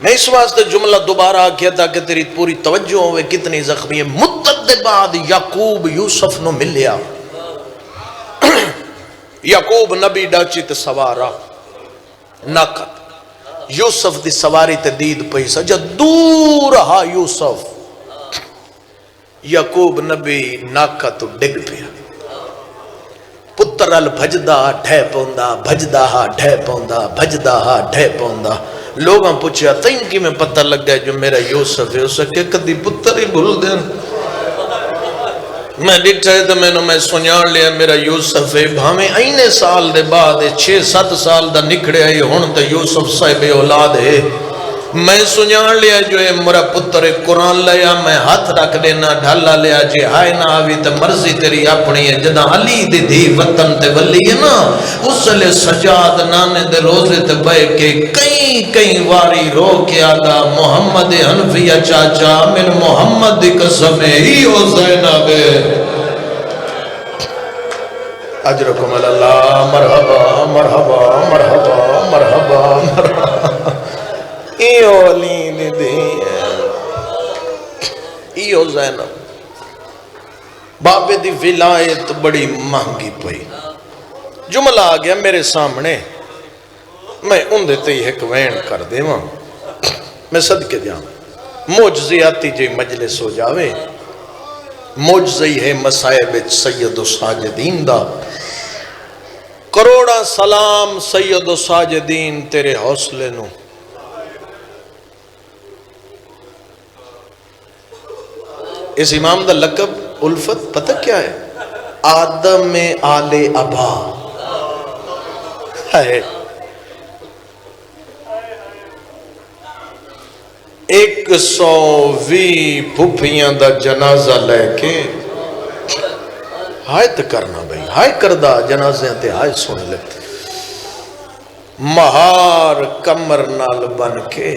Speaker 1: میں اس واسطے جملہ دوبارہ کیا تھا کہ تیری پوری توجہ ہوئے کتنی زخمی ہے مدت دے بعد یعقوب یوسف نو ملیا یعقوب نبی ڈاچی تے سوارا ناکت یوسف دی سواری تے دید پیسا جا دور ہا یوسف یعقوب نبی ناکت ڈگ پیا پترال بھجدہ ڈھے پوندا بھجدہ ہا ڈھے پوندا بھجدہ ہا ڈھے پوندا لوگاں پوچھا تین کی میں پتہ لگ گیا جو میرا یوسف ہے اسے کہ کدی پتر ہی بھول دیں میں ڈٹھا ہے تو میں سنیار لیا میرا یوسف ہے بھامیں اینے سال دے بعد 6-7 سال دا نکھڑے آئی ہون تو یوسف صاحب اولاد ہے میں سنیار لیا جو ہے مرا پتر قرآن لیا میں ہاتھ رکھ دینا ڈھالا لیا جی ہائے نہ آوی تو مرضی تیری اپنی ہے جدہ علی دی دھی وطن تے ولی ہے نا اس لئے سجاد نانے دے روزے تے بے کے کئی واری رو کے آگا محمد حنفیہ چاچا من محمد دی قسم ہی ہو زینب اجرکم اللہ مرحبا مرحبا مرحبا مرحبا مرحبا ایو علی دی ایو زینب بابے دی ولایت بڑی مہنگی پئی جملہ آ گیا میرے سامنے میں ان دیتے ہی ایک وین کر دے وہاں میں صدقے جاؤں موجزی آتی جی مجلس ہو جاوے موجزی ہے مسائب سید و ساجدین دا کروڑا سلام سید و ساجدین تیرے حوصلے نو اس امام دا لقب الفت پتہ کیا ہے آدم آل ابا ہے 120 پھپھیاں دا جنازہ لے کے ہائے تے کرنا بھئی ہائے کردہ جنازے تے ہائے سن لے مہار کمر نال بن کے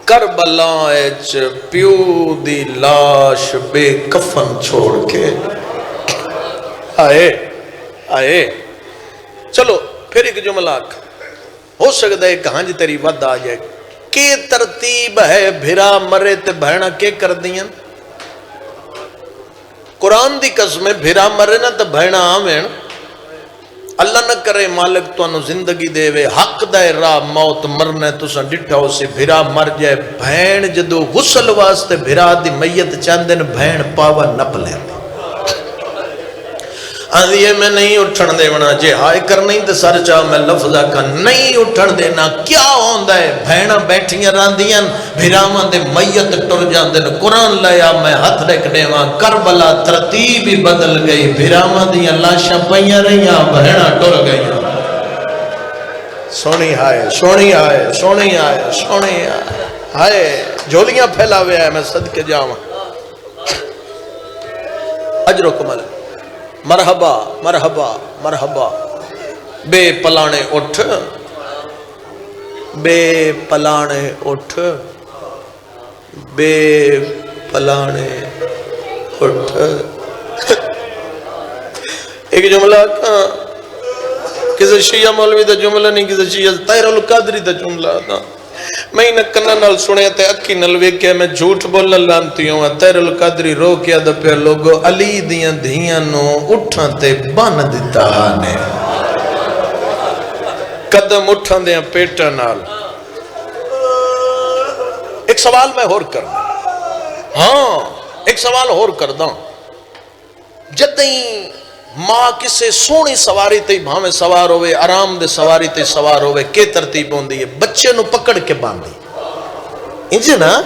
Speaker 1: کربلا ایچ پیو دی لاش بے کفن چھوڑ کے آئے چلو پھر ایک جملہ ہو سکتا ہے کہاں جی تیری ود آ جائے کی ترتیب ہے بھرا مرے تے بہنا کے کر دیا قرآن دی قسم بھرا مرے نا تے بہنا آمین اللہ نہ کرے مالک تو انہوں زندگی دے وے حق دائے راہ موت مرنے تو سن ڈٹھا ہو سے بھرا مر جائے بھین جدو غسل واسطے بھرا دی میت چاندن بھین پاوا نپ لے آدھی ہے میں نہیں اٹھن دیونا، جے ہائے کرنی تو سر چاہ میں لفظہ کا نہیں اٹھن دینا۔ کیا ہوندہ ہے؟ بھیڑا بیٹھیاں راندیاں بھیرامان دے میت ٹر جاندے، قرآن لیا میں ہاتھ رکھ دیواں، کربلا ترتیب ہی بدل گئی، بھیرامان دیاں لاشاں پئیاں رہیاں، بھیڑا ٹر گئیاں۔ سونی آئے، سونی آئے، سونی آئے، سونی آئے، آئے جھولیاں پھیلا ہوئے آئے، میں صدقے جاواں۔ اجر و کمل، مرحبا مرحبا مرحبا۔ بے پلانے اٹھ، بے پلانے اٹھ، بے پلانے اٹھ۔ ایک جملہ کسی شیعہ مولوی دا جملہ نہیں، کسی شیعہ طاہر القادری دا جملہ تھا، میں انہیں کنہ نال سنے تے اکی نلوے کہ میں جھوٹ بولنا لانتی ہوں۔ طاہر القادری رو کیا دا پہ لوگو علی دیاں دھیاں نو اٹھاں تے بان دیتا آنے، قدم اٹھاں دیاں پیٹا نال۔ ایک سوال میں اور کرنا، ہاں ایک سوال اور کردہ، جدیں ماں کسے سونی سواری تے بھامے سوار ہوئے، آرام دے سواری تے سوار ہوئے، کے ترتیب ہوندی ہے؟ بچے نو پکڑ کے باندھی، انجھے نا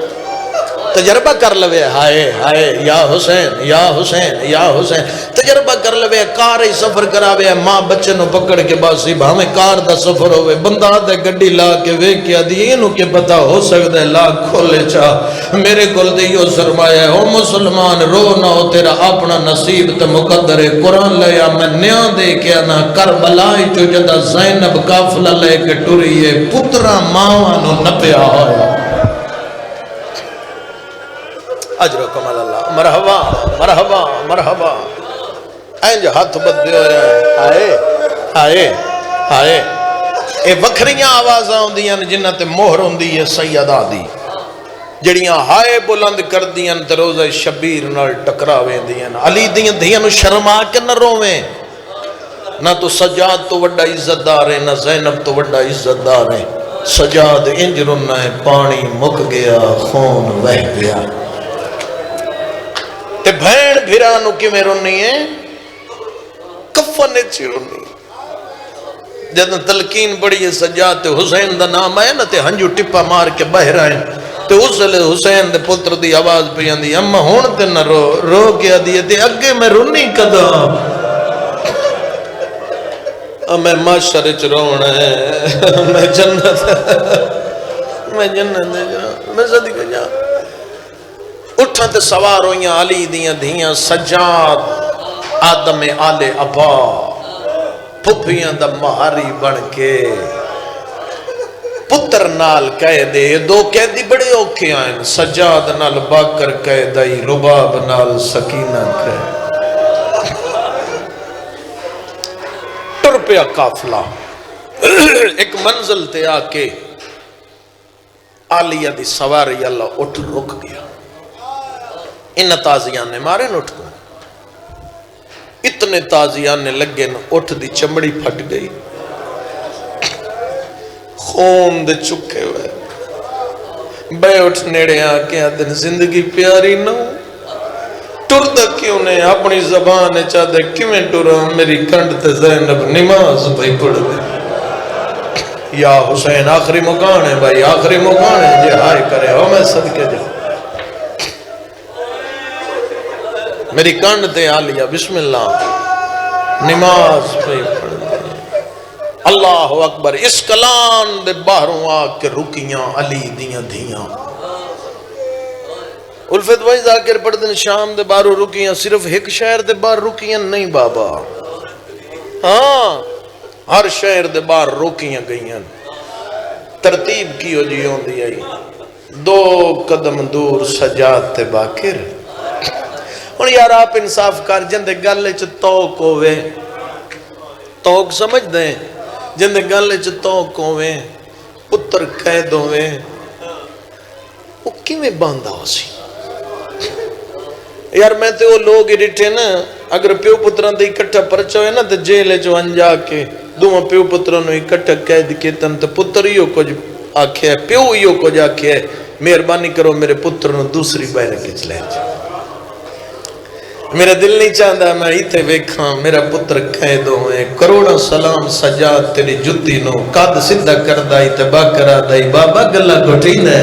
Speaker 1: تجربہ کر لوے، ہائے ہائے یا حسین یا حسین یا حسین، تجربہ کر لوے، کار ہی سفر کراوے، ماں بچے نو پکڑ کے باسی، بھامے کار دا سفر ہوئے، بندہ دے گڈی لا کے ویکیا دی، انہوں کے پتہ ہو سکتا ہے لا کھولے چاہ میرے کل دیو سرمایہ ہے، او مسلمان رو نہ ہو تیرا اپنا نصیب تے مقدر ہے۔ قرآن لیا میں نیاں دے کے نا کربلائی چو جدہ زینب کافلہ لے کے ٹوری ہے، پترہ ماوانو نپیا ہویا۔ اجر و کمال اللہ، مرحبا مرحبا مرحبا۔ اینج ہاتھ بدے ہوئے ہیں، آئے آئے آئے۔ اے وکھریاں آوازاں ہوندیاں جنہ تے مہر ہوندی ہے سیدہ دی، جڑیاں ہائے بلند کر دیاں تے روزہ شبیر نال ٹکراویں دیاں۔ علی دیاں دھیاں نو شرما کے نہ روویں، نہ تو سجاد تو وڈا عزت دار ہے، نہ زینب تو وڈا عزت دار ہے۔ سجاد انج رونا ہے، پانی مک گیا خون بہ گیا۔ تے بھین بھیرانو کی میں رونی ہے، کفن اچھی رونی ہے۔ جدن تلقین بڑی ہے سجاد تے حسین دا نام آئے نا تے ہنجو ٹپا مار کے بہر آئے، تے اس لئے حسین دے پتر دی آواز پہ آندی، اما ہون تے نہ رو، رو کیا دیئے تے اگے میں رونی کدا، میں معاشرے چ رونا ہے، میں جنت میں صدقے جا۔ اٹھاں تے سوار ہویاں علی دیاں دھیاں، سجاد آدم آل ابا، پھپیاں دا مہاری بن کے پتر نال کہہ دے، دو قیدی بڑے اوکھے آئیں، سجاد نال باکر کہہ دائی، رباب نال سکینہ کہہ ٹر پیا قافلہ۔ ایک منزل تے آکے آلیہ دی سواری اللہ اٹھ رک گیا، ان تازیان نے مارے نہ اٹھ گئے، اتنے تازیان نے لگے نہ اٹھ دی چمڑی پھٹ گئی، خون دے چکے ہوئے، بے اٹھ نیڑے آکے آدھن زندگی پیاری نہ ہو، ٹر دا کیوں نے اپنی زبان چاہ دے کیویں ٹرا، میری کنڈ تے زینب نماز بھائی پڑھ دے۔ یا حسین آخری مکان ہے بھائی، آخری مکان ہے، جے ہائے کرے ہو میں صدقے جا، میری کانڈ تے آلیا بسم اللہ نماز پہ پڑھ دے۔ اللہ اکبر، اس کلان دے باہروں آکے رکیاں علی دیاں دھیاں۔ الفت بھائی ذاکر پڑھ دن شام دے باہروں رکیاں، صرف ایک شہر دے باہر رکیاں نہیں بابا، ہاں ہر شہر دے باہر رکیاں گئیاں۔ ترتیب کی ہو جی ہوندی آئی، دو قدم دور سجاد تے باکر۔ اور یار آپ انصاف کر جندے گلے چ توق ہوئے، توق سمجھ دیں، جندے گلے چ توق ہوئے، پتر قید ہوئے، وہ کیویں باندھا ہو سی؟ یار میں تے وہ لوگ ہی ڈٹھے نا، اگر پیو پتران دے اکٹھا پرچا ہوئے نا تے جیلے جو انجا کے دوہاں پیو پترانو اکٹھا قید کیتن تے پتر ہیو کچھ آکھے ہے، پیو ہیو کچھ آکھے ہے، مہربانی کرو میرے پترانو دوسری بہرے کچھ لے جا۔ میرا دل نہیں چاہتا میں ایتھے ویکھاں میرا پتر قید ہوئے کروڑا سلام سجاد تیری جتی نو قد سدھا کردہ اتبا کرا دائی بابا گلہ گھٹی دے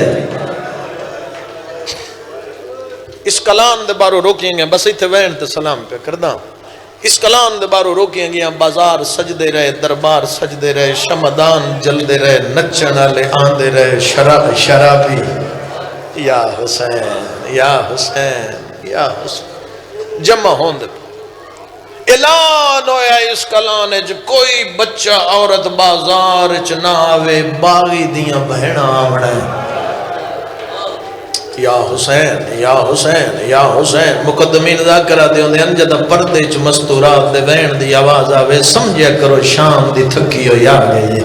Speaker 1: اس کلام دے بارو روکیں گے بس ایتھے وین تے سلام پہ کردہ اس کلام دے بارو روکیں گے بازار سجدے رہے دربار سجدے رہے شمدان جلدے رہے نچن والے آندے رہے شرابی یا حسین یا حسین یا حسین جمع ہوندے اعلان ہویا اس کلام جو کوئی بچہ عورت بازار چ نہ آوے باغی دیاں بہنا آوڑا ہے یا حسین یا حسین یا حسین مقدمین ذاکرہ دے ہوندے انجدہ پردے چ مستورات دے وین دی آواز آوے سمجھیا کرو شام دی تھکی ہو یا گئی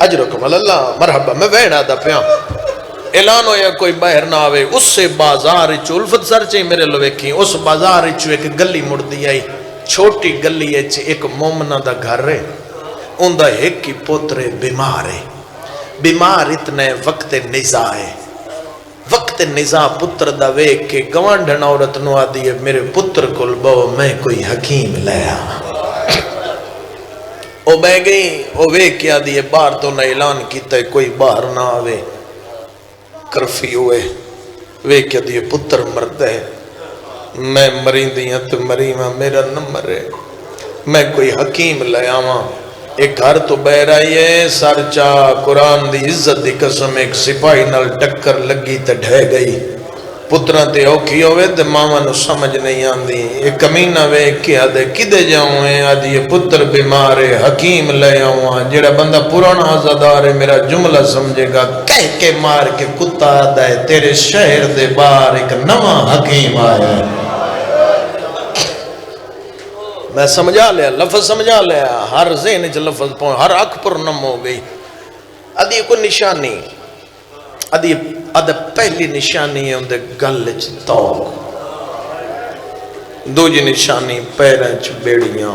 Speaker 1: اجرکم اللہ مرحبا میں وین آدھا پیاں اعلان ہویا کوئی باہر نہ آوے اس سے بازار چو الفت سر چاہی میرے لوے کی اس بازار چو ایک گلی مڑ دی آئی چھوٹی گلی چو ایک مومنہ دا گھر رہے ان دا ایک کی پوترے بیمار ہے بیمار اتنے وقت نزا ہے وقت نزا پتر دا ویک کے گوانڈھن عورت نو آدھی ہے میرے پتر کل بو میں کوئی حکیم لیا او بے گئی او ویک کیا دیئے باہر تو نہ اعلان کیتا ہے کوئی باہر نہ آوے کرفی ہوئے وے کیا دیئے پتر مرد ہے میں مرین دیاں تو مریمہ میرا نمبر ہے میں کوئی حکیم لے آواں ایک گھر تو بہر آئی ہے سارچا قرآن دی عزت دی قسم ایک سپاہی نال ٹکر لگی تے ڈھے گئی پتران تے اوکھی ہوئے تے ماما نو سمجھ نہیں آندی ایک کمینہ وے کیا دے کدے جاؤں ہیں آدھی یہ پتر بیمار ہے حکیم لے آؤں جیڑا بندہ پرانا آزادار ہے میرا جملہ سمجھے گا کہہ کے مار کے کتا آدھا ہے تیرے شہر دے بار ایک نواں حکیم آیا ہے میں سمجھا لیا لفظ سمجھا لیا ہر ذہن چ لفظ پہنچ ہر اکھ پر نم ہو گئی آدھی کوئی نشانی آدھی پہلی نشانی ہے اندھے گل چ توق دوجی نشانی پیریں چ بیڑیاں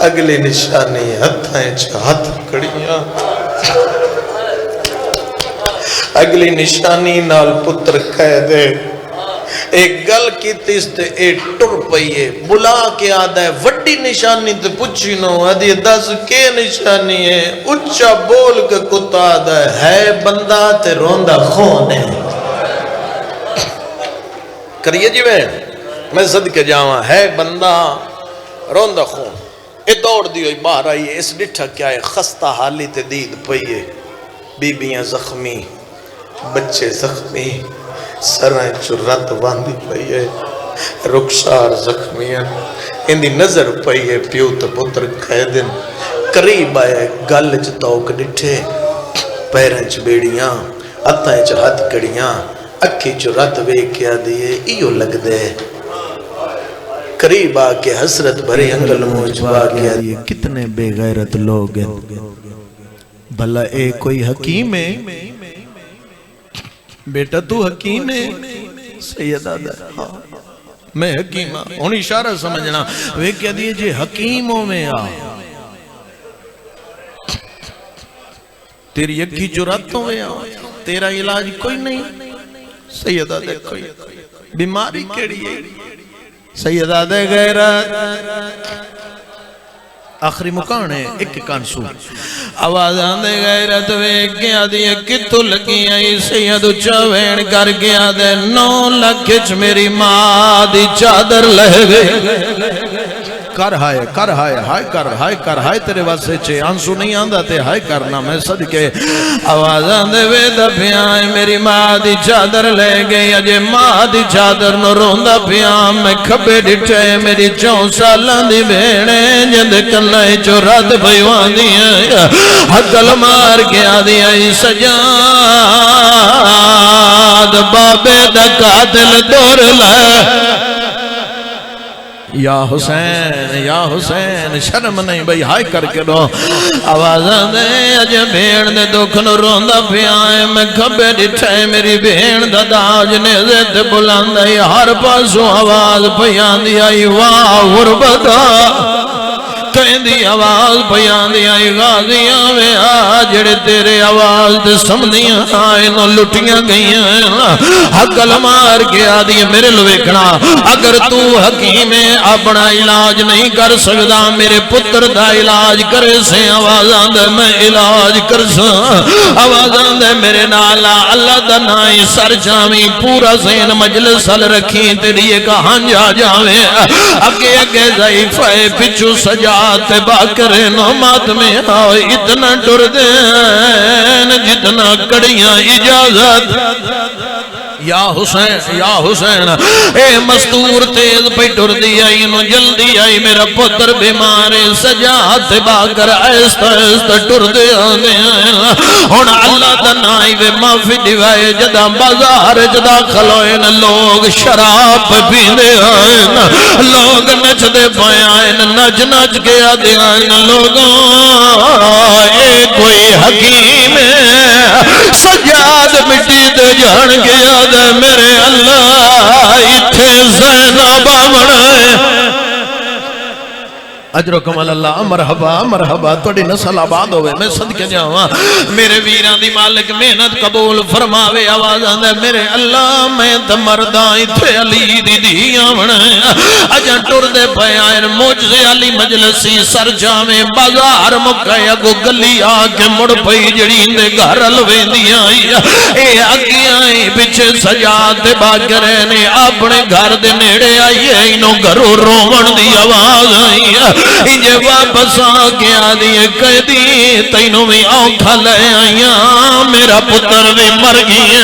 Speaker 1: اگلی نشانی ہتھیں چ ہتھ کڑیاں اگلی نشانی نال پتر کہہ دے ایک گل کی تیستے ایک ٹر پئیے بلا کے آدھا ہے وڈی نشانی تے پچھی نو آدھی 10 کے نشانی ہے اچھا بول کے کتا آدھا ہے بندہ تے روندہ خون ہے کریے جی میں صدقے جاواں ہے بندہ روندہ خون اے دوڑ دیو باہر آئیے اس ڈٹھا کیا ہے خستہ حالی تے دید پئیے بیبیاں زخمی بچے زخمی سرائیں چرات باندھی پئی ہے رخسار زخمیاں اندی نظر پئی ہے پیو تے پتر قیدن قریب آئے گل چ توک ڈٹھے پیریں چ بیڑیاں ہتھیں چ ہتھ کڑیاں اکھی چرات ویکھیا دیے ایو لگ دے قریب آ کے حسرت بھرے انگل موجوا کے دیے کتنے بے غیرت لوگ ہیں بھلا اے کوئی حکیم ہے بیٹا تو حکیم ہے سیدہ در میں حکیم ہوں ان اشارہ سمجھنا وہ کیا دیئے جے حکیموں میں آ تیری یکی جراتوں میں آ تیرا علاج کوئی نہیں سیدہ در کوئی بیماری کیڑی ہے سیدہ در غیرت آخری مکان ہے ایک کانسو آواز آندے غیرت ویک گیا دیئے کتو لگی آئی سید چوین کر گیا دے 9 لکھچ میری ماں دی چادر لہ گئی کر ہائے تیرے واسے چھے آنسو نہیں آندہ تے ہائے کرنا میں صدقے آواز آندے وے دفیاں میری ماں دی چادر لے گئی اجے ماں دی چادر نو روندہ پیاں میں کھبے ڈٹھے میری 4 سالان دی بھیڑے جند کلائے چو رات بھائیوان دیا حقل مار گیا دیا سجاد بابے دا قاتل دور لے یا حسین شرم نہیں بھئی ہائے کر کے دو آوازاں دے اجے بھیڑ دے دکھن روندہ پیائے میں کھبے ڈٹھے میری بھیڑ دا داج نے زد بلاندائی ہر پاسوں آواز پیان دی آئی واہ غربتا
Speaker 2: کہندی آواز بیان دی آئی غازیاں وے آ جڑے تیرے آواز دے سمدیاں آئے نو لٹیاں گئیاں حقل مار کے آدھی میرے لویکھنا اگر تو حکیم اپنا علاج نہیں کر سکدا میرے پتر دا علاج کرے سے آوازاں دے میں علاج کر سا آوازاں دے میرے نالا اللہ دا نائی سر جاویں پورا زین مجلس حل رکھی تیری کہاں جا جاویں اگے اگے ضعیف ہے پچھو سجاد باکرے نومات میں آؤ اتنا ٹر دین جتنا کڑیاں اجازت یا حسین اے مستور تیز پہ ٹر دی آئی نو جلدی آئی میرا پتر بیمارے سجاد باکر ایستا ایستا ٹر دی آنے ہونا اللہ تنائی وے معافی دیوائے جدا بازار جدا کھلوئن لوگ شراب پینے آئین لوگ نچ دے پائے آئین نچ نچ کے آدھے آئین لوگوں اے کوئی حکیم ہے سجاد مٹی دے جان کے آدھے میرے اللہ اتھے زینب آمنے اجرکم اللہ مرحبا مرحبا توڑی نسل آباد ہوئے میں صدقے جاؤں میرے ویران دی مالک محنت قبول فرماوے آواز آندے میرے اللہ میں تمردائی تھے علی دی دی آمنے اجان ٹور دے پیائن موجزے علی مجلسی سر جامے بازار مکہ کو گلی آکے مڑ پئی جڑی اندے گھر الوین دی آئی اے آگی آئی بچے سجاد دے باگرے نے اپنے گھر دے نیڑے آئی انہوں گھروں رومن دی آواز آئی انجھے واپس آگے آدھی قیدی تینوں میں آنکھا لے آئیاں میرا پتر بھی مر گئی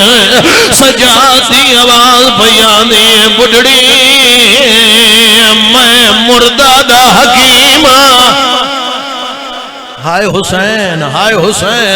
Speaker 2: سجادی آواز بیانی بڑھڑی میں مردہ دا حکیم ہائے حسین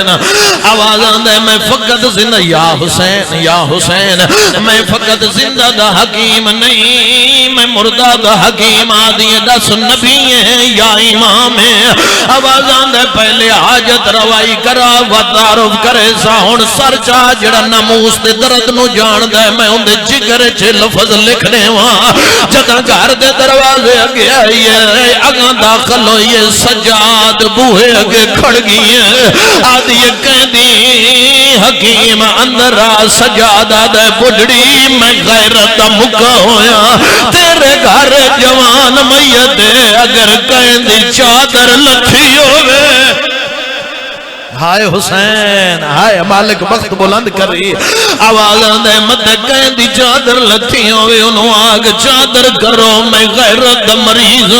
Speaker 2: آواز آندے میں فقط زندہ یا حسین میں فقط زندہ دا حکیم نہیں میں مردہ دا حکیم آدھی دس نبی ہیں یا امام ہیں آواز آندے پہلے حاجت روائی کرا وطارف کرے ساہن سر چاہ جڑا نموس دے درد نو جان دے میں اندے جگر چھے لفظ لکھنے وہاں جگہ گھر دے دروازے اگے آئیے اگاں داخل ہوئیے سجاد بوہے اگے کھڑ گئی ہے آدھی کہندی حکیم اندر آ سجادہ دے بڑھڑی میں غیرت مکہ ہویا تیرے گھر جوان میت اگر کہندی چادر لکھی ہوئے ہائے حسین ہائے مالک وقت بلند کر رہی آواز آندے مدہ کہندی چادر لتھی ہوئے انہوں آگ چادر کرو میں غیرت مریض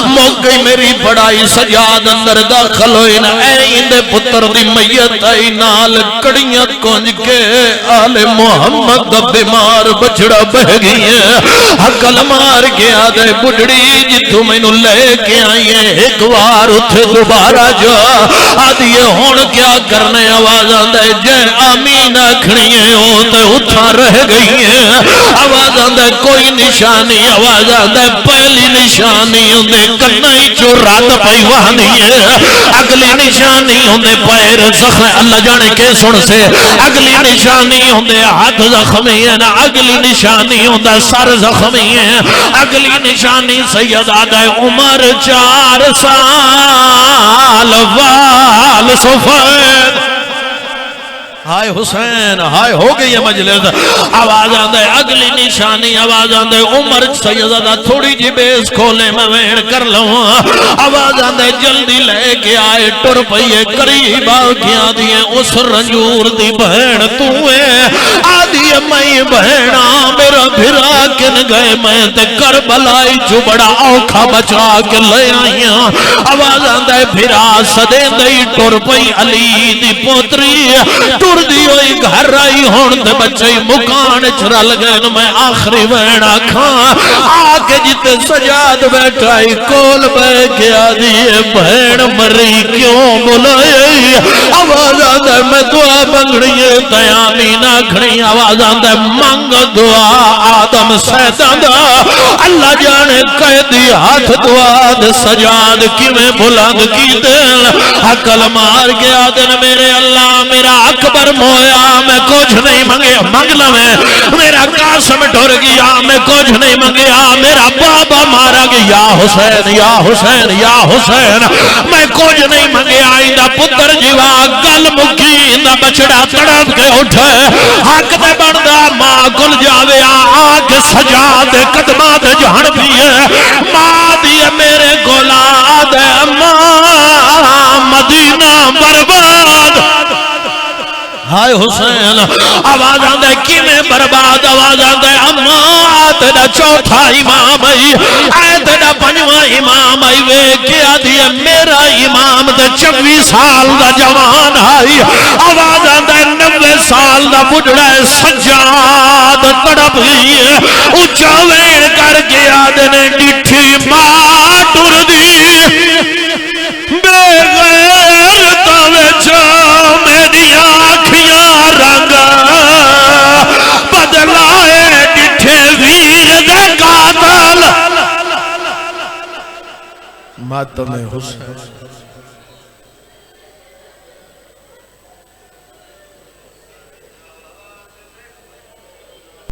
Speaker 2: موقعی میری پڑھائی سجاد اندر داخل ہوئی نا این دے پتر دی میت آئی نال کڑیاں کنج کے آل محمد بیمار بچڑا بہ گئی ہے حقل مار کے آدھے بڑھڑی جتو میں نو لے کے آئیے ایک وار اتھے دوبارہ جا آدھیے ہون کیا کرنے آواز آندے جے آمین اکھڑیے ہوتے اتھا رہ گئی ہیں آواز آندے کوئی نشانی آواز آندے پہلی نشانی ہوندے کنائی جو رات پائی وہانی ہے اگلی نشانی ہوندے پیر زخم اللہ جانے کے سن سے اگلی نشانی ہوندے ہاتھ زخمی ہے اگلی نشانی ہوندے سر زخمی ہے اگلی نشانی سید آدھے عمر 4 سال وال سفید ہائے حسین ہائے ہو گئی ہے مجلس آواز آندے اگلی نشانی آواز آندے عمر سیدہ تھوڑی جی بیس کھولے میں وین کر لوں آواز آندے جلدی لے کے آئے ٹر پئیے قریب آگیاں دیئے اس رنجور دی بہن توئے آدھی میں بہنہ میرا بھرا کن گئے میں تے کربلائی جو بڑا اوکھا بچا کے لے آئیاں آواز آندے بھرا صدے دئی ٹر پئی علی دی پوتری ٹر دی ہوئی گھر آئی ہون دے بچے مکان چرل گئے میں آخری وینا کھاں آکے جتے سجاد بیٹھائی کول بے کیا دیئے بہن مری کیوں بلائی آواز آدھے میں دعا بنگڑیے تیامی نہ کھڑی آواز آدھے منگ دعا آدم سے حسین دا اللہ جانے قیدی ہاتھ دواد سجاد کی میں بلند کی دل حقل مار گیا دن میرے اللہ میرا اکبر مویا میں کچھ نہیں منگیا منگلا میرا قاسم ڈر گیا میں کچھ نہیں منگیا میرا بابا مارا گیا یا حسین یا حسین یا حسین میں کچھ نہیں منگیا اندہ پتر جیوا گل مکی اندہ بچڑا تڑپ کے اٹھے حق دے بڑھدا ماں کل جاوے آگ سجاد قدمات جہن بھی ہے ماں دیئے میرے گولاد ماں مدینہ برباد ہائے حسین آواز آندے کی میں برباد آواز آندے اماں تیرا چوتھا امام آئی اے تیرا پنجواں امام آئی وے کیا دیئے میرا امام دے 24 سال دا جوان آئی آواز آندے 90 سال دا بڑھڑا سجاد تڑپ گئی اچھا وین کر گیا دینے ڈٹھی ماں ٹر دی بے غیر توجہ میری آنکھیاں رنگ بدلائے ڈٹھے ویر دے قاتل ماتم حسین